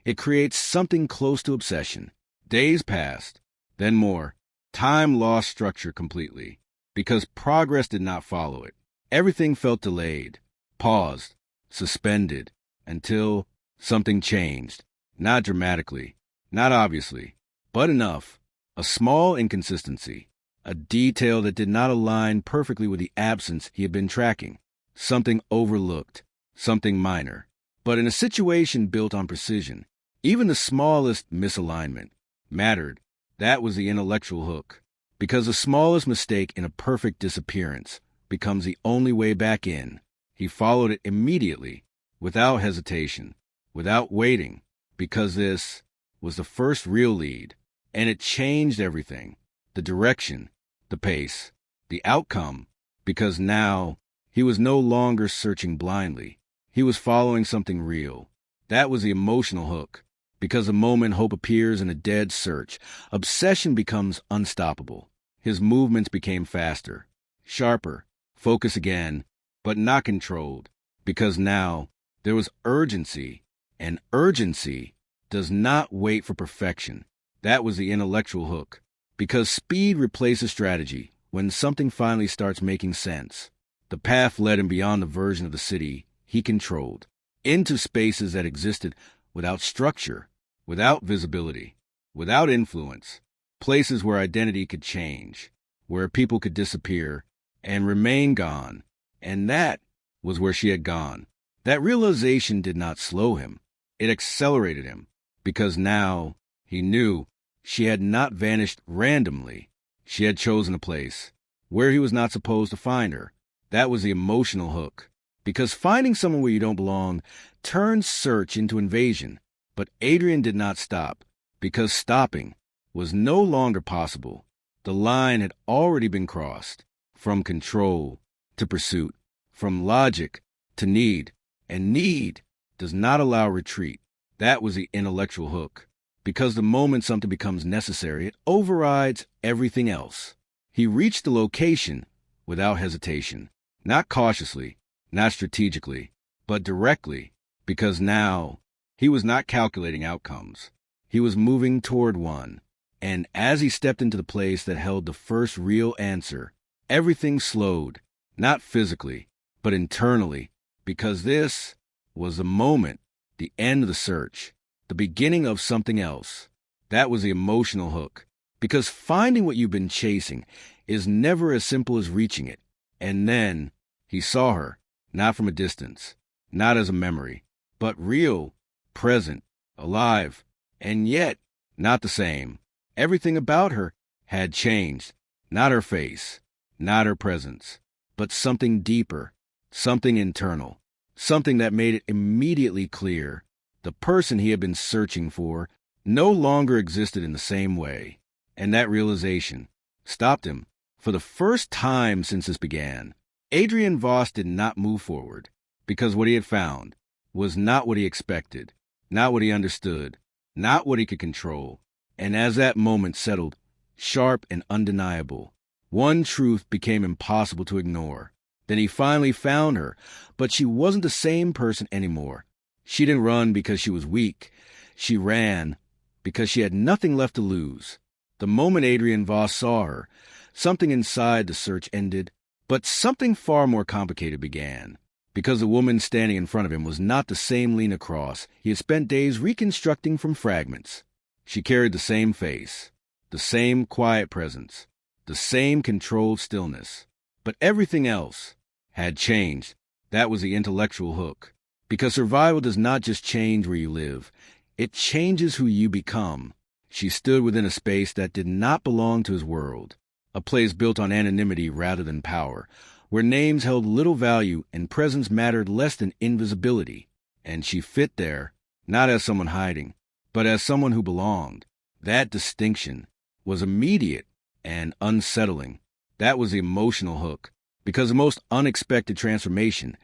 it creates something close to obsession. Days passed, then more. Time lost structure completely, because progress did not follow it. Everything felt delayed, paused, suspended, until something changed. Not dramatically, not obviously, but enough. A small inconsistency, a detail that did not align perfectly with the absence he had been tracking. Something overlooked, something minor. But in a situation built on precision, even the smallest misalignment mattered. That was the intellectual hook, because the smallest mistake in a perfect disappearance becomes the only way back in. He followed it immediately, without hesitation, without waiting, because this was the first real lead, and it changed everything. The direction, the pace, the outcome, because now he was no longer searching blindly. He was following something real. That was the emotional hook, because the moment hope appears in a dead search, obsession becomes unstoppable. His movements became faster, sharper, focus again, but not controlled, because now there was urgency, and urgency does not wait for perfection. That was the intellectual hook, because speed replaces strategy when something finally starts making sense. The path led him beyond the version of the city he controlled, into spaces that existed without structure, without visibility, without influence, places where identity could change, where people could disappear and remain gone. And that was where she had gone. That realization did not slow him. It accelerated him, because now he knew she had not vanished randomly. She had chosen a place where he was not supposed to find her. That was the emotional hook, because finding someone where you don't belong turns search into invasion. But Adrian did not stop, because stopping was no longer possible. The line had already been crossed, from control to pursuit, from logic to need, and need does not allow retreat. That was the intellectual hook, because the moment something becomes necessary, it overrides everything else. He reached the location without hesitation, not cautiously, not strategically, but directly, because now he was not calculating outcomes. He was moving toward one. And as he stepped into the place that held the first real answer, everything slowed, not physically, but internally, because this was the moment, the end of the search, the beginning of something else. That was the emotional hook, because finding what you've been chasing is never as simple as reaching it. And then he saw her, not from a distance, not as a memory, but real, present, alive, and yet not the same. Everything about her had changed, not her face, not her presence, but something deeper, something internal, something that made it immediately clear. The person he had been searching for no longer existed in the same way, and that realization stopped him. For the first time since this began, Adrian Voss did not move forward, because what he had found was not what he expected, not what he understood, not what he could control. And as that moment settled, sharp and undeniable, one truth became impossible to ignore. Then he finally found her, but she wasn't the same person anymore. She didn't run because she was weak. She ran because she had nothing left to lose. The moment Adrian Voss saw her, something inside the search ended, but something far more complicated began. Because the woman standing in front of him was not the same Lena Cross he had spent days reconstructing from fragments. She carried the same face, the same quiet presence, the same controlled stillness. But everything else had changed. That was the intellectual hook. Because survival does not just change where you live, it changes who you become. She stood within a space that did not belong to his world, a place built on anonymity rather than power, where names held little value and presence mattered less than invisibility. And she fit there, not as someone hiding, but as someone who belonged. That distinction was immediate and unsettling. That was the emotional hook, because the most unexpected transformation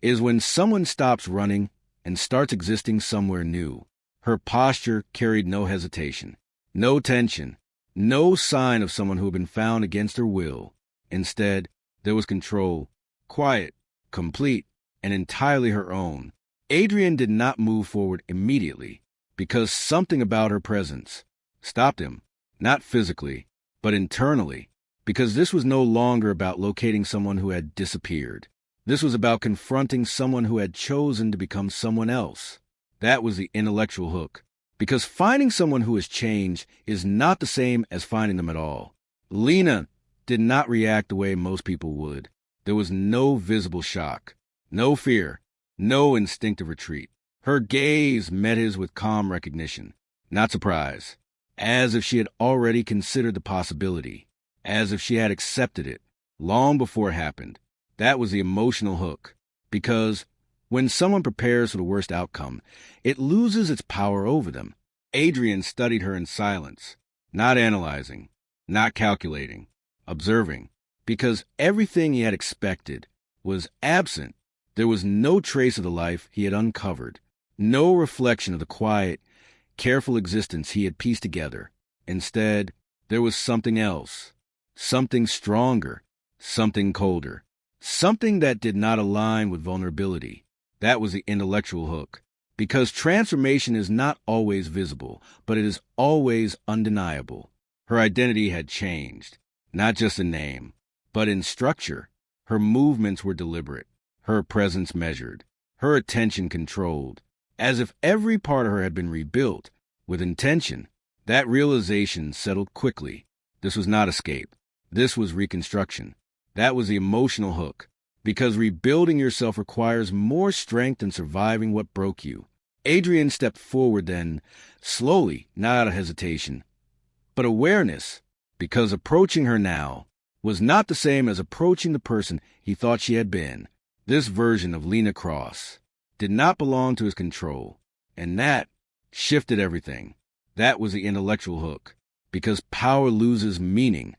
is when someone stops running and starts existing somewhere new. Her posture carried no hesitation, no tension, no sign of someone who had been found against her will. Instead, there was control, quiet, complete, and entirely her own. Adrian did not move forward immediately, because something about her presence stopped him, not physically, but internally, because this was no longer about locating someone who had disappeared. This was about confronting someone who had chosen to become someone else. That was the intellectual hook, because finding someone who has changed is not the same as finding them at all. Lena did not react the way most people would. There was no visible shock, no fear, no instinctive retreat. Her gaze met his with calm recognition, not surprise, as if she had already considered the possibility, as if she had accepted it long before it happened. That was the emotional hook, because when someone prepares for the worst outcome, it loses its power over them. Adrian studied her in silence, not analyzing, not calculating, observing, because everything he had expected was absent. There was no trace of the life he had uncovered, no reflection of the quiet, careful existence he had pieced together. Instead, there was something else, something stronger, something colder, something that did not align with vulnerability. That was the intellectual hook, because transformation is not always visible, but it is always undeniable. Her identity had changed, not just in name, but in structure. Her movements were deliberate, her presence measured, her attention controlled, as if every part of her had been rebuilt with intention. That realization settled quickly. This was not escape. This was reconstruction. That was the emotional hook, because rebuilding yourself requires more strength than surviving what broke you. Adrian stepped forward then, slowly, not out of hesitation, but awareness, because approaching her now was not the same as approaching the person he thought she had been. This version of Lena Cross did not belong to his control, and that shifted everything. That was the intellectual hook, because power loses meaning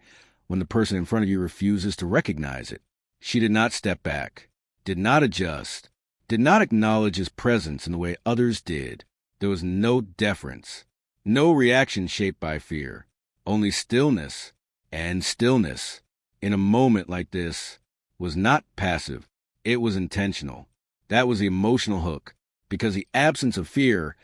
when the person in front of you refuses to recognize it. She did not step back, did not adjust, did not acknowledge his presence in the way others did. There was no deference, no reaction shaped by fear, only stillness, and stillness in a moment like this was not passive. It was intentional. That was the emotional hook, because the absence of fear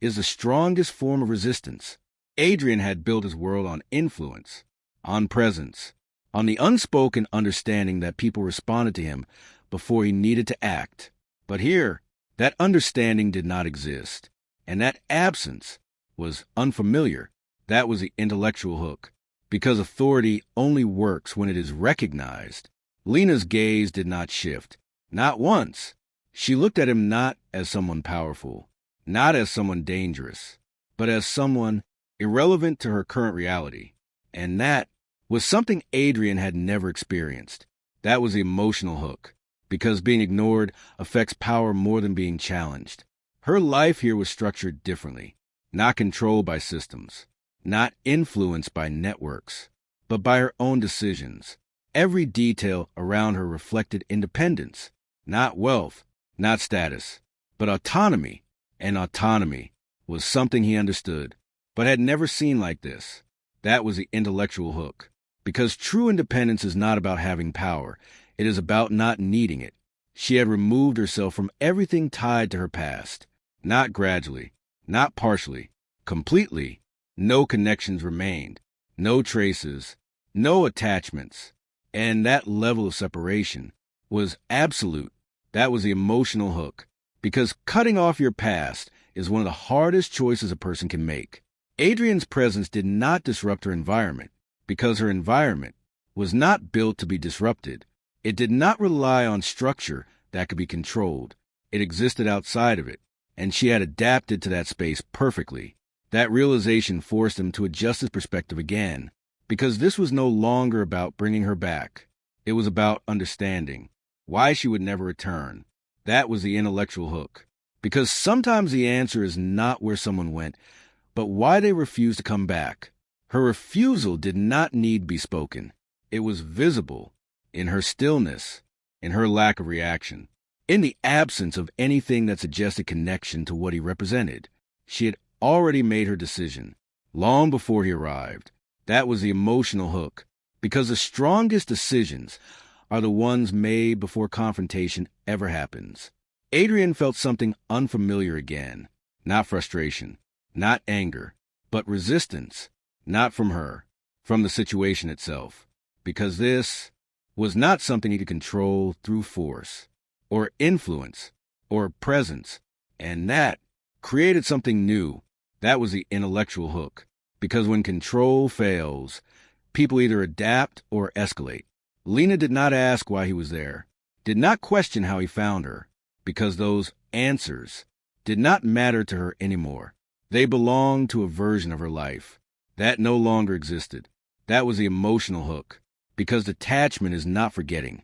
is the strongest form of resistance. Adrian had built his world on influence, on presence, on the unspoken understanding that people responded to him before he needed to act. But here, that understanding did not exist, and that absence was unfamiliar. That was the intellectual hook, because authority only works when it is recognized. Lena's gaze did not shift, not once. She looked at him not as someone powerful, not as someone dangerous, but as someone irrelevant to her current reality. And that was something Adrian had never experienced. That was the emotional hook, because being ignored affects power more than being challenged. Her life here was structured differently, not controlled by systems, not influenced by networks, but by her own decisions. Every detail around her reflected independence, not wealth, not status, but autonomy. And autonomy was something he understood, but had never seen like this. That was the intellectual hook, because true independence is not about having power. It is about not needing it. She had removed herself from everything tied to her past, not gradually, not partially, completely. No connections remained, no traces, no attachments. And that level of separation was absolute. That was the emotional hook, because cutting off your past is one of the hardest choices a person can make. Adrian's presence did not disrupt her environment, because her environment was not built to be disrupted. It did not rely on structure that could be controlled. It existed outside of it, and she had adapted to that space perfectly. That realization forced him to adjust his perspective again, because this was no longer about bringing her back. It was about understanding why she would never return. That was the intellectual hook, because sometimes the answer is not where someone went, but why they refused to come back. Her refusal did not need to be spoken. It was visible in her stillness, in her lack of reaction, in the absence of anything that suggested connection to what he represented. She had already made her decision, long before he arrived. That was the emotional hook, because the strongest decisions are the ones made before confrontation ever happens. Adrian felt something unfamiliar again, not frustration, not anger, but resistance, not from her, from the situation itself, because this was not something he could control through force, or influence, or presence, and that created something new. That was the intellectual hook, because when control fails, people either adapt or escalate. Lena did not ask why he was there, did not question how he found her, because those answers did not matter to her anymore. They belonged to a version of her life that no longer existed. That was the emotional hook, because detachment is not forgetting.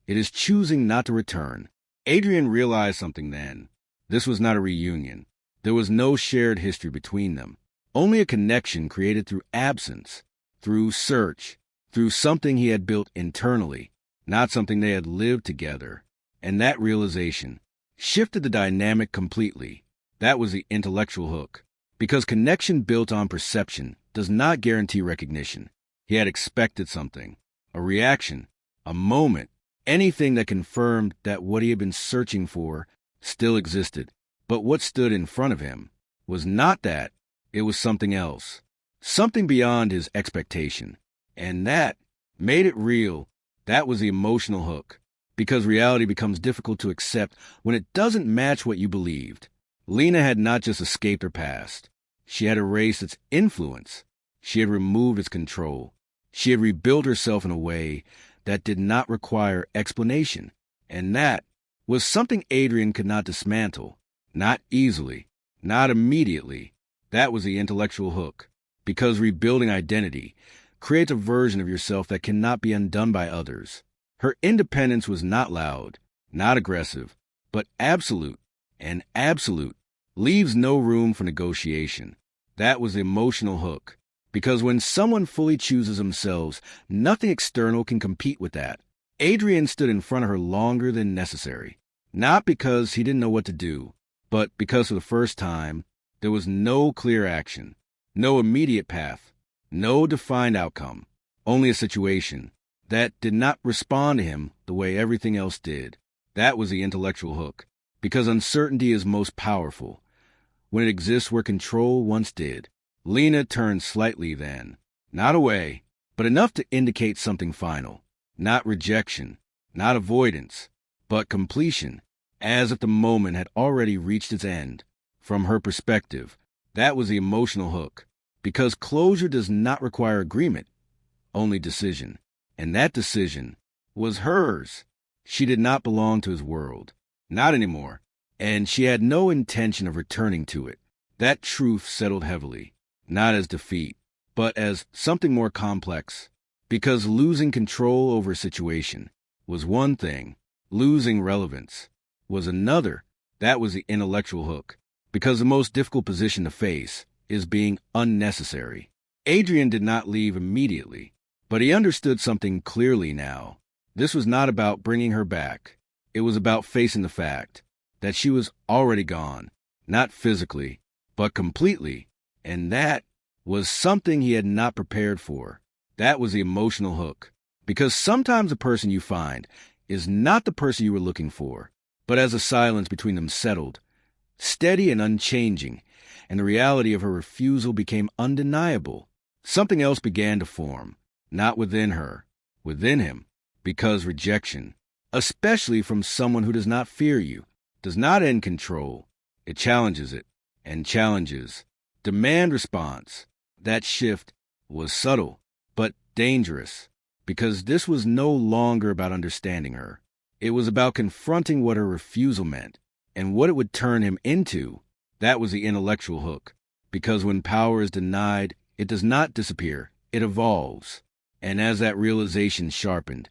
It is choosing not to return. Adrian realized something then. This was not a reunion. There was no shared history between them, only a connection created through absence, through search, through something he had built internally, not something they had lived together. And that realization shifted the dynamic completely. That was the intellectual hook, because connection built on perception does not guarantee recognition. He had expected something, a reaction, a moment, anything that confirmed that what he had been searching for still existed. But what stood in front of him was not that. It was something else, something beyond his expectation. And that made it real. That was the emotional hook, because reality becomes difficult to accept when it doesn't match what you believed. Lena had not just escaped her past. She had erased its influence. She had removed its control. She had rebuilt herself in a way that did not require explanation. And that was something Adrian could not dismantle, not easily, not immediately. That was the intellectual hook, because rebuilding identity creates a version of yourself that cannot be undone by others. Her independence was not loud, not aggressive, but absolute, and absolute leaves no room for negotiation. That was the emotional hook, because when someone fully chooses themselves, nothing external can compete with that. Adrian stood in front of her longer than necessary, not because he didn't know what to do, but because for the first time, there was no clear action, no immediate path, no defined outcome. only a situation that did not respond to him the way everything else did. That was the intellectual hook, because uncertainty is most powerful when it exists where control once did. Lena turned slightly then, not away, but enough to indicate something final, not rejection, not avoidance, but completion, as if the moment had already reached its end. From her perspective, that was the emotional hook, because closure does not require agreement, only decision. And that decision was hers. She did not belong to his world. Not anymore. And she had no intention of returning to it. That truth settled heavily, not as defeat, but as something more complex. Because losing control over a situation was one thing, losing relevance was another. That was the intellectual hook. Because the most difficult position to face is being unnecessary. Adrian did not leave immediately, but he understood something clearly now. This was not about bringing her back. It was about facing the fact that she was already gone, not physically, but completely. And that was something he had not prepared for. That was the emotional hook. Because sometimes the person you find is not the person you were looking for, but as the silence between them settled, steady and unchanging, and the reality of her refusal became undeniable, something else began to form, not within her, within him, because rejection, especially from someone who does not fear you, does not end control. It challenges it, and challenges demand response. That shift was subtle, but dangerous, because this was no longer about understanding her. It was about confronting what her refusal meant, and what it would turn him into. That was the intellectual hook, because when power is denied, it does not disappear, it evolves. And as that realization sharpened,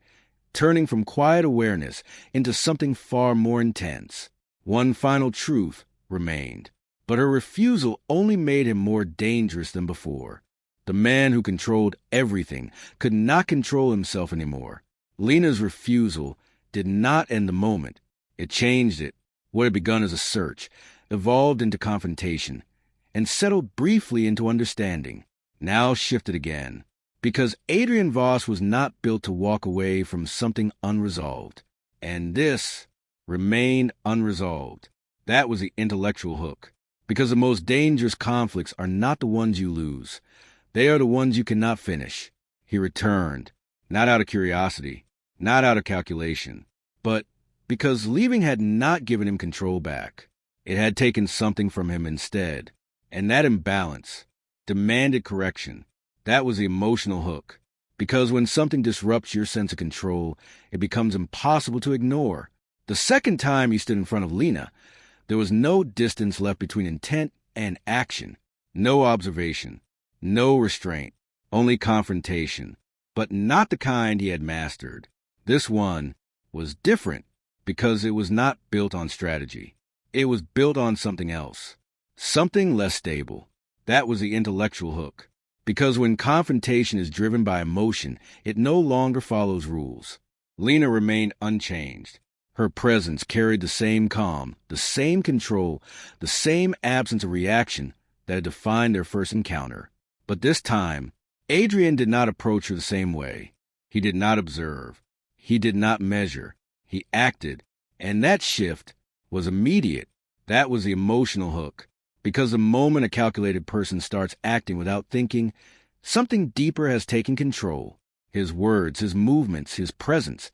turning from quiet awareness into something far more intense, one final truth remained. But her refusal only made him more dangerous than before. The man who controlled everything could not control himself anymore. Lena's refusal did not end the moment. It changed it. What had begun as a search evolved into confrontation, and settled briefly into understanding, now shifted again. Because Adrian Voss was not built to walk away from something unresolved. And this remained unresolved. That was the intellectual hook. Because the most dangerous conflicts are not the ones you lose. They are the ones you cannot finish. He returned, not out of curiosity, not out of calculation, but because leaving had not given him control back. It had taken something from him instead. And that imbalance demanded correction. That was the emotional hook. Because when something disrupts your sense of control, it becomes impossible to ignore. The second time he stood in front of Lena, there was no distance left between intent and action. No observation. No restraint. Only confrontation. But not the kind he had mastered. This one was different because it was not built on strategy. It was built on something else. Something less stable. That was the intellectual hook. Because when confrontation is driven by emotion, it no longer follows rules. Lena remained unchanged. Her presence carried the same calm, the same control, the same absence of reaction that had defined their first encounter. But this time, Adrian did not approach her the same way. He did not observe. He did not measure. He acted. And that shift was immediate. That was the emotional hook. Because the moment a calculated person starts acting without thinking, something deeper has taken control. His words, his movements, his presence.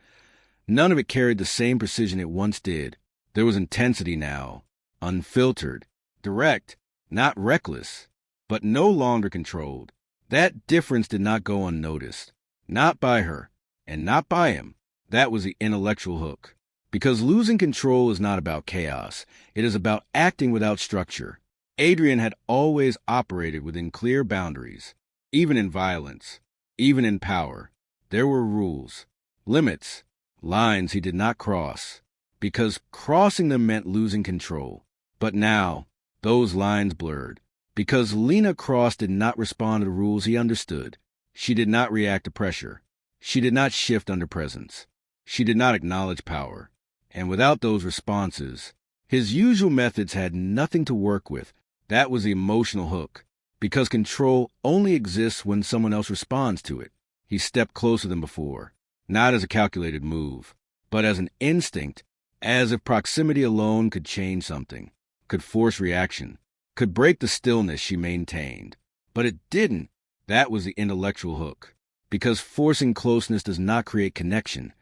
None of it carried the same precision it once did. There was intensity now, unfiltered, direct, not reckless, but no longer controlled. That difference did not go unnoticed. Not by her, and not by him. That was the intellectual hook. Because losing control is not about chaos. It is about acting without structure. Adrian had always operated within clear boundaries. Even in violence, even in power, there were rules, limits, lines he did not cross, because crossing them meant losing control. But now, those lines blurred, because Lena Cross did not respond to the rules he understood. She did not react to pressure. She did not shift under presence. She did not acknowledge power. And without those responses, his usual methods had nothing to work with. That was the emotional hook, because control only exists when someone else responds to it. He stepped closer than before, not as a calculated move, but as an instinct, as if proximity alone could change something, could force reaction, could break the stillness she maintained. But it didn't. That was the intellectual hook. Because forcing closeness does not create connection,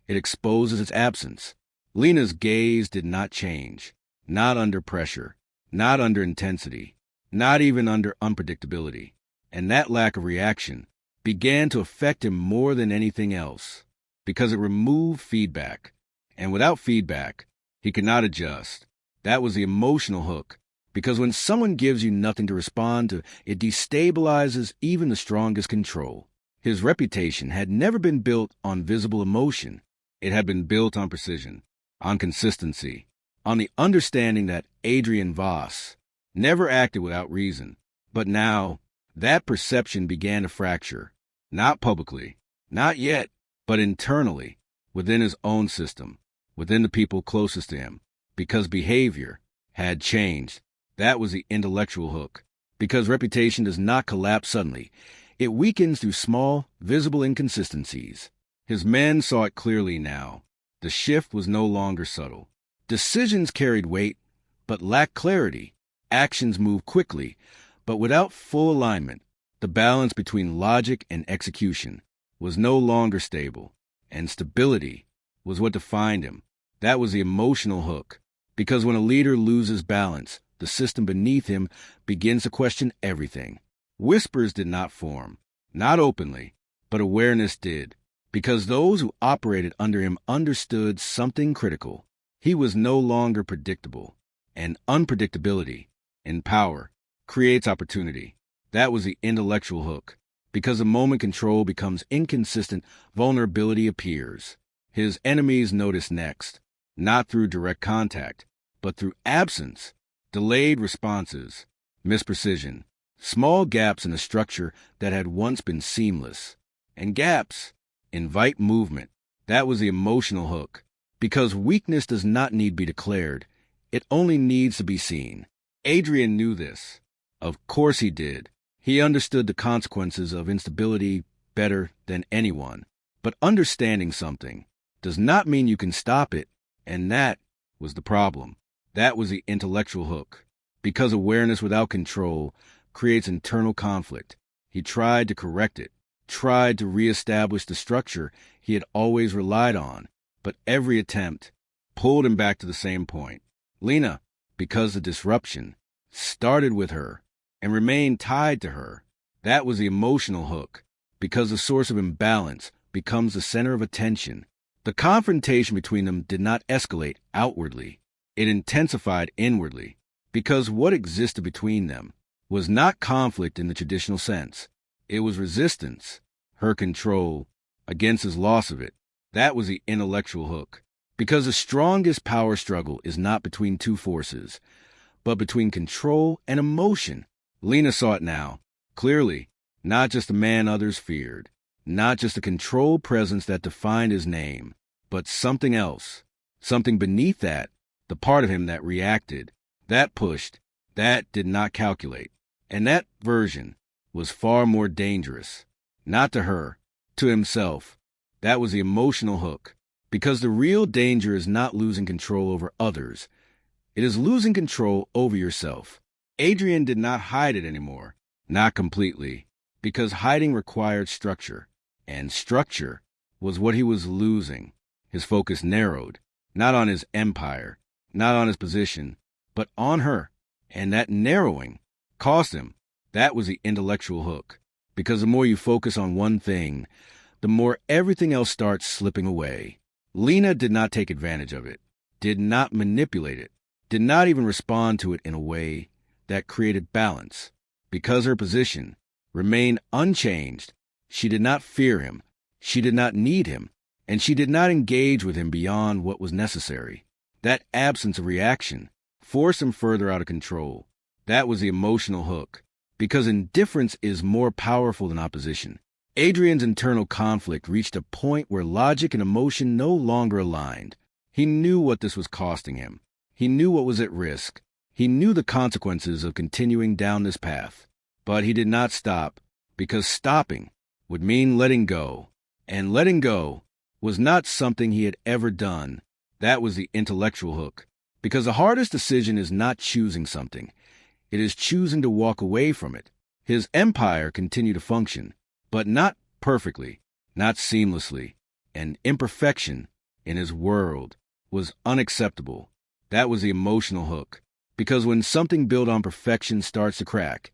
it exposes its absence. Lena's gaze did not change, not under pressure, not under intensity, not even under unpredictability. And that lack of reaction began to affect him more than anything else, because it removed feedback. And without feedback, he could not adjust. That was the emotional hook, because when someone gives you nothing to respond to, it destabilizes even the strongest control. His reputation had never been built on visible emotion. It had been built on precision, on consistency, on the understanding that Adrian Voss never acted without reason. But now, that perception began to fracture, not publicly, not yet, but internally, within his own system, within the people closest to him, because behavior had changed. That was the intellectual hook. Because reputation does not collapse suddenly. It weakens through small, visible inconsistencies. His men saw it clearly now. The shift was no longer subtle. Decisions carried weight, but lacked clarity. Actions moved quickly, but without full alignment. The balance between logic and execution was no longer stable, and stability was what defined him. That was the emotional hook. Because when a leader loses balance, the system beneath him begins to question everything. Whispers did not form, not openly, but awareness did, because those who operated under him understood something critical. He was no longer predictable, and unpredictability, in power, creates opportunity. That was the intellectual hook. Because the moment control becomes inconsistent, vulnerability appears. His enemies notice next, not through direct contact, but through absence, delayed responses, misprecision, small gaps in a structure that had once been seamless. And gaps invite movement. That was the emotional hook. Because weakness does not need to be declared. It only needs to be seen. Adrian knew this. Of course he did. He understood the consequences of instability better than anyone. But understanding something does not mean you can stop it. And that was the problem. That was the intellectual hook. Because awareness without control creates internal conflict. He tried to correct it, tried to reestablish the structure he had always relied on, but every attempt pulled him back to the same point. Lena, because the disruption started with her and remained tied to her. That was the emotional hook. Because the source of imbalance becomes the center of attention. The confrontation between them did not escalate outwardly. It intensified inwardly. Because what existed between them was not conflict in the traditional sense. It was resistance, her control, against his loss of it. That was the intellectual hook. Because the strongest power struggle is not between two forces, but between control and emotion. Lena saw it now, clearly, not just the man others feared, not just the controlled presence that defined his name, but something else, something beneath that, the part of him that reacted, that pushed, that did not calculate. And that version was far more dangerous, not to her, to himself. That was the emotional hook. Because the real danger is not losing control over others. It is losing control over yourself. Adrian did not hide it anymore, not completely, because hiding required structure, and structure was what he was losing. His focus narrowed, not on his empire, not on his position, but on her, and that narrowing cost him. That was the intellectual hook, because the more you focus on one thing, the more everything else starts slipping away. Lena did not take advantage of it, did not manipulate it, did not even respond to it in a way that created balance. Because her position remained unchanged, she did not fear him, she did not need him, and she did not engage with him beyond what was necessary. That absence of reaction forced him further out of control. That was the emotional hook, because indifference is more powerful than opposition. Adrian's internal conflict reached a point where logic and emotion no longer aligned. He knew what this was costing him. He knew what was at risk. He knew the consequences of continuing down this path. But he did not stop, because stopping would mean letting go. And letting go was not something he had ever done. That was the intellectual hook. Because the hardest decision is not choosing something. It is choosing to walk away from it. His empire continued to function, but not perfectly, not seamlessly. And imperfection in his world was unacceptable. That was the emotional hook. Because when something built on perfection starts to crack,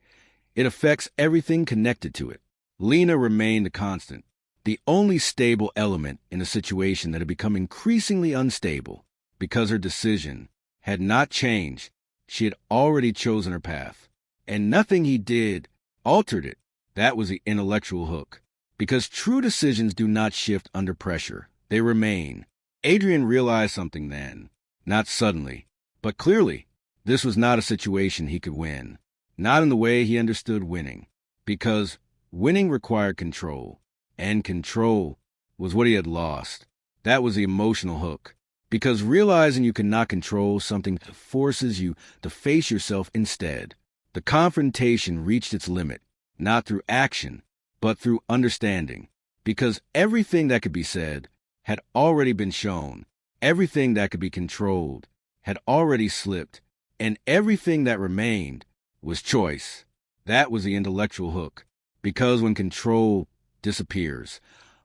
it affects everything connected to it. Lena remained a constant, the only stable element in a situation that had become increasingly unstable. Because her decision had not changed, she had already chosen her path. And nothing he did altered it. That was the intellectual hook. Because true decisions do not shift under pressure. They remain. Adrian realized something then. Not suddenly, but clearly. This was not a situation he could win. Not in the way he understood winning. Because winning required control. And control was what he had lost. That was the emotional hook. Because realizing you cannot control something forces you to face yourself instead. The confrontation reached its limit, not through action, but through understanding. Because everything that could be said had already been shown. Everything that could be controlled had already slipped. And everything that remained was choice. That was the intellectual hook. Because when control disappears,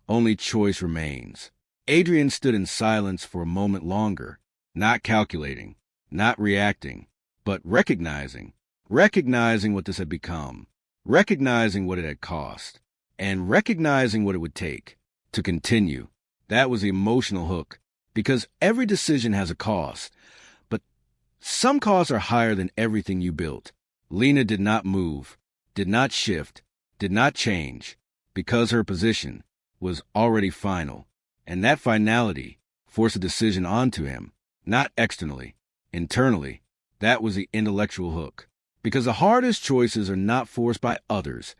only choice remains. Adrian stood in silence for a moment longer, not calculating, not reacting, but recognizing what this had become, recognizing what it had cost, and recognizing what it would take to continue. That was the emotional hook, because every decision has a cost, but some costs are higher than everything you built. Lena did not move, did not shift, did not change, because her position was already final, and that finality forced a decision onto him, not externally, internally. That was the intellectual hook. Because the hardest choices are not forced by others.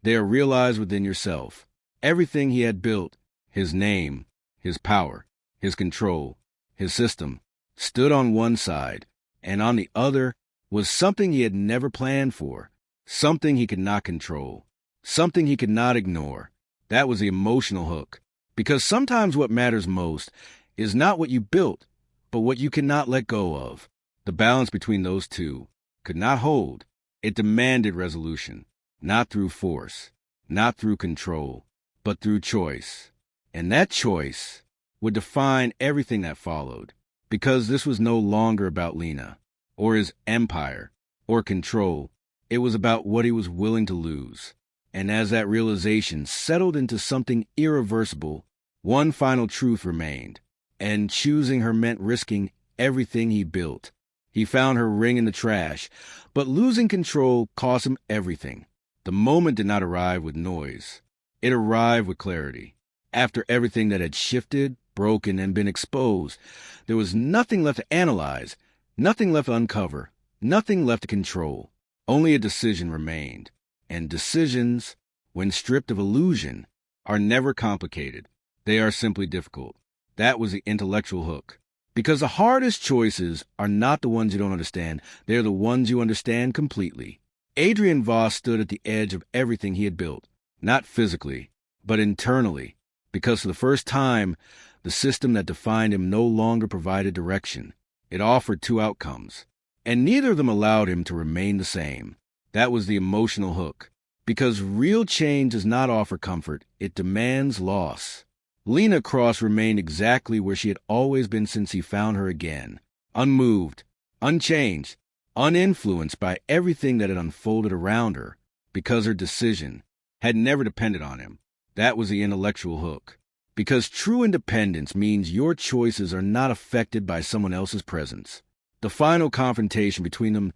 They are realized within yourself. Everything he had built, his name, his power, his control, his system, stood on one side, and on the other was something he had never planned for, something he could not control, something he could not ignore. That was the emotional hook. Because sometimes what matters most is not what you built, but what you cannot let go of. The balance between those two could not hold. It demanded resolution, not through force, not through control, but through choice. And that choice would define everything that followed, because this was no longer about Lena, or his empire, or control. It was about what he was willing to lose. And as that realization settled into something irreversible, one final truth remained, and choosing her meant risking everything he built. He found her ring in the trash, but losing control cost him everything. The moment did not arrive with noise. It arrived with clarity. After everything that had shifted, broken, and been exposed, there was nothing left to analyze, nothing left to uncover, nothing left to control. Only a decision remained. And decisions, when stripped of illusion, are never complicated. They are simply difficult. That was the intellectual hook. Because the hardest choices are not the ones you don't understand. They're the ones you understand completely. Adrian Voss stood at the edge of everything he had built, not physically, but internally, because for the first time, the system that defined him no longer provided direction. It offered two outcomes, and neither of them allowed him to remain the same. That was the emotional hook. Because real change does not offer comfort, it demands loss. Lena Cross remained exactly where she had always been since he found her again, unmoved, unchanged, uninfluenced by everything that had unfolded around her, because her decision had never depended on him. That was the intellectual hook. Because true independence means your choices are not affected by someone else's presence. The final confrontation between them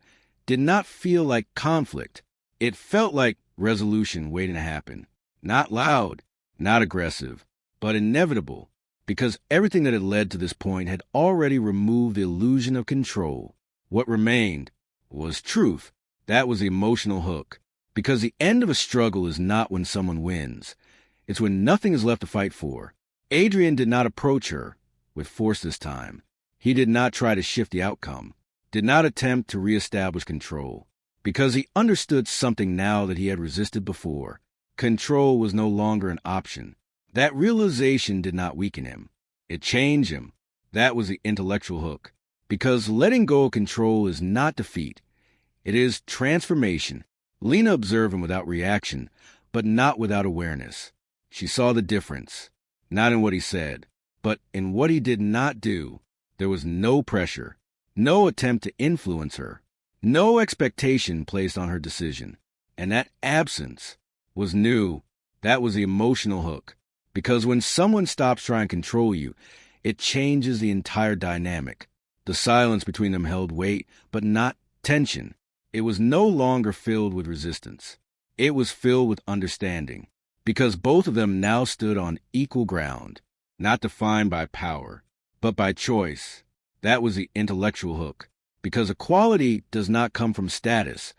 did not feel like conflict. It felt like resolution waiting to happen. Not loud, not aggressive, but inevitable, because everything that had led to this point had already removed the illusion of control. What remained was truth. That was the emotional hook. Because the end of a struggle is not when someone wins. It's when nothing is left to fight for. Adrian did not approach her with force this time. He did not try to shift the outcome, did not attempt to reestablish control, because he understood something now that he had resisted before. Control was no longer an option. That realization did not weaken him. It changed him. That was the intellectual hook. Because letting go of control is not defeat. It is transformation. Lena observed him without reaction, but not without awareness. She saw the difference, not in what he said, but in what he did not do. There was no pressure, no attempt to influence her, no expectation placed on her decision. And that absence was new. That was the emotional hook. Because when someone stops trying to control you, it changes the entire dynamic. The silence between them held weight, but not tension. It was no longer filled with resistance. It was filled with understanding. Because both of them now stood on equal ground, not defined by power, but by choice. That was the intellectual hook. Because equality does not come from status.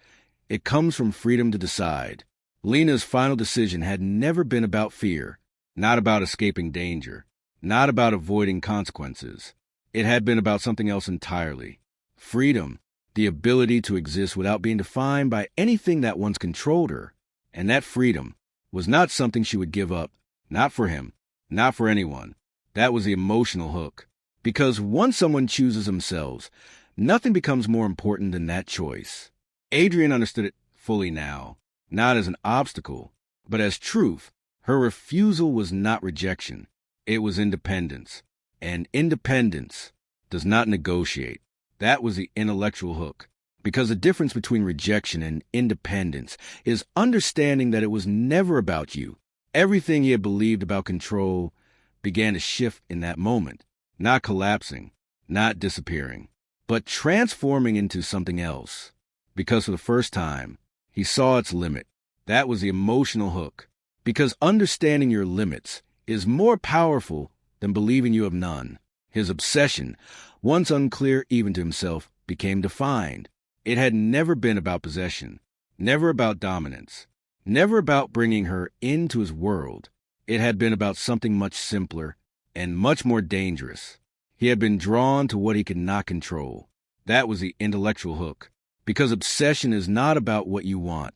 It comes from freedom to decide. Lena's final decision had never been about fear, not about escaping danger, not about avoiding consequences. It had been about something else entirely. Freedom, the ability to exist without being defined by anything that once controlled her. And that freedom was not something she would give up, not for him, not for anyone. That was the emotional hook. Because once someone chooses themselves, nothing becomes more important than that choice. Adrian understood it fully now, not as an obstacle, but as truth. Her refusal was not rejection. It was independence. And independence does not negotiate. That was the intellectual hook. Because the difference between rejection and independence is understanding that it was never about you. Everything he had believed about control began to shift in that moment, not collapsing, not disappearing, but transforming into something else. Because for the first time, he saw its limit. That was the emotional hook. Because understanding your limits is more powerful than believing you have none. His obsession, once unclear even to himself, became defined. It had never been about possession, never about dominance, never about bringing her into his world. It had been about something much simpler and much more dangerous. He had been drawn to what he could not control. That was the intellectual hook. Because obsession is not about what you want.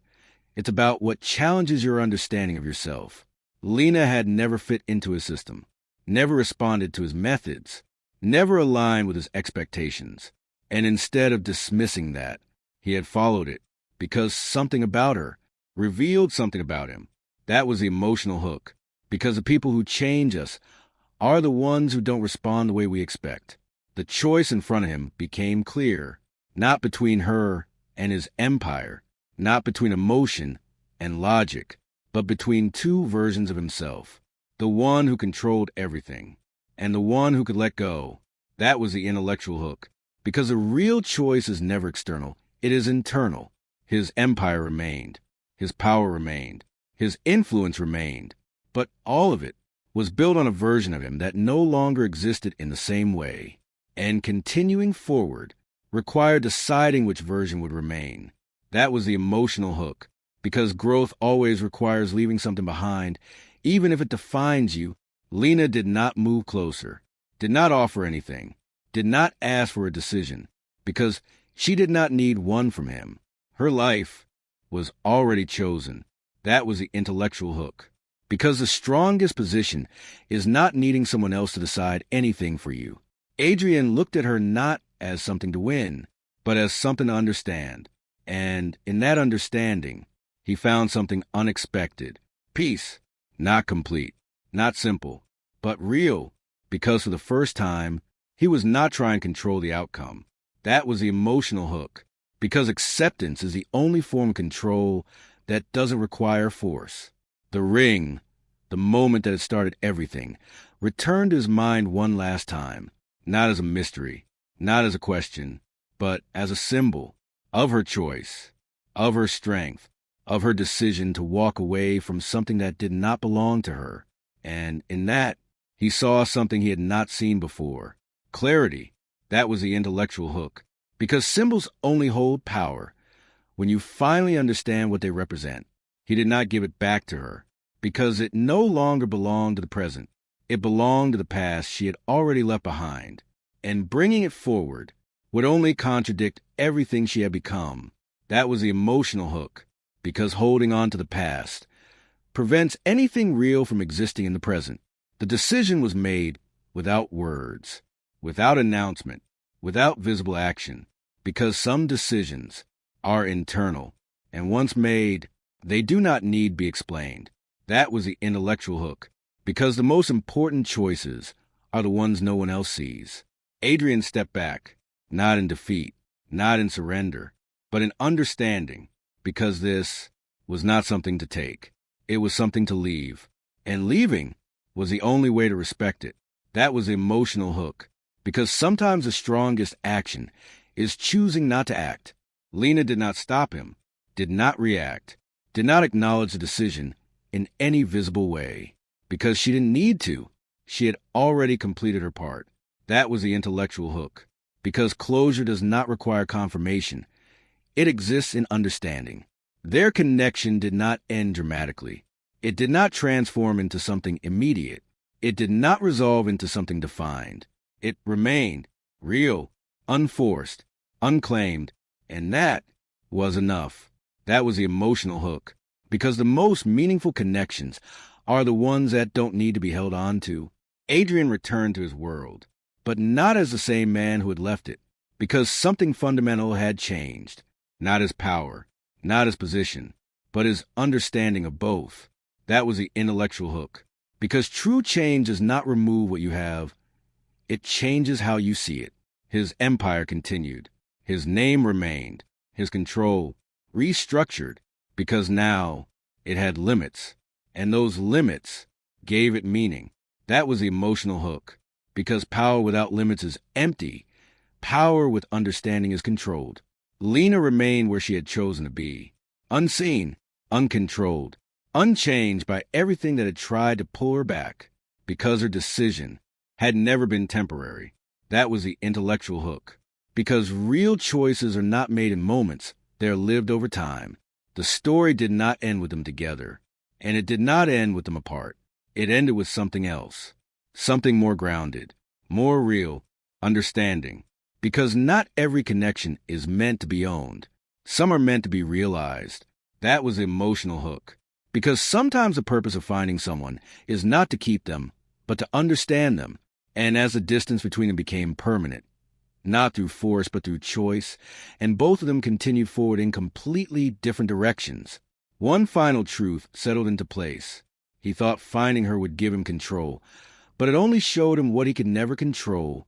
It's about what challenges your understanding of yourself. Lena had never fit into his system, never responded to his methods, never aligned with his expectations. And instead of dismissing that, he had followed it because something about her revealed something about him. That was the emotional hook. Because the people who change us are the ones who don't respond the way we expect. The choice in front of him became clear, not between her and his empire, not between emotion and logic, but between two versions of himself, the one who controlled everything and the one who could let go. That was the intellectual hook. Because a real choice is never external, it is internal. His empire remained, his power remained, his influence remained, but all of it was built on a version of him that no longer existed in the same way. And continuing forward required deciding which version would remain. That was the emotional hook. Because growth always requires leaving something behind, even if it defines you. Lena did not move closer, did not offer anything, did not ask for a decision, because she did not need one from him. Her life was already chosen. That was the intellectual hook. Because the strongest position is not needing someone else to decide anything for you. Adrian looked at her not as something to win, but as something to understand. And in that understanding, he found something unexpected. Peace, not complete, not simple, but real. Because for the first time, he was not trying to control the outcome. That was the emotional hook. Because acceptance is the only form of control that doesn't require force. The ring, the moment that had started everything, returned to his mind one last time, not as a mystery, not as a question, but as a symbol of her choice, of her strength, of her decision to walk away from something that did not belong to her. And in that, he saw something he had not seen before. Clarity. That was the intellectual hook. Because symbols only hold power when you finally understand what they represent. He did not give it back to her, because it no longer belonged to the present. It belonged to the past she had already left behind. And bringing it forward would only contradict everything she had become. That was the emotional hook. Because holding on to the past prevents anything real from existing in the present. The decision was made without words, without announcement, without visible action, because some decisions are internal, and once made, they do not need be explained. That was the intellectual hook, because the most important choices are the ones no one else sees. Adrian stepped back, not in defeat, not in surrender, but in understanding, because this was not something to take. It was something to leave, and leaving was the only way to respect it. That was the emotional hook, because sometimes the strongest action is choosing not to act. Lena did not stop him, did not react, did not acknowledge the decision in any visible way, because she didn't need to. She had already completed her part. That was the intellectual hook, because closure does not require confirmation. It exists in understanding. Their connection did not end dramatically. It did not transform into something immediate. It did not resolve into something defined. It remained real, unforced, unclaimed, and that was enough. That was the emotional hook, because the most meaningful connections are the ones that don't need to be held on to. Adrian returned to his world, but not as the same man who had left it, because something fundamental had changed. Not his power, not his position, but his understanding of both. That was the intellectual hook, because true change does not remove what you have. It changes how you see it. His empire continued. His name remained. His control restructured, because now it had limits, and those limits gave it meaning. That was the emotional hook, because power without limits is empty. Power with understanding is controlled. Lena remained where she had chosen to be, unseen, uncontrolled, unchanged by everything that had tried to pull her back, because her decision had never been temporary. That was the intellectual hook, because real choices are not made in moments, they are lived over time. The story did not end with them together, and it did not end with them apart. It ended with something else, something more grounded, more real, understanding, because not every connection is meant to be owned. Some are meant to be realized. That was the emotional hook, because sometimes the purpose of finding someone is not to keep them, but to understand them. And as the distance between them became permanent, not through force but through choice, and both of them continued forward in completely different directions. One final truth settled into place. He thought finding her would give him control, but it only showed him what he could never control,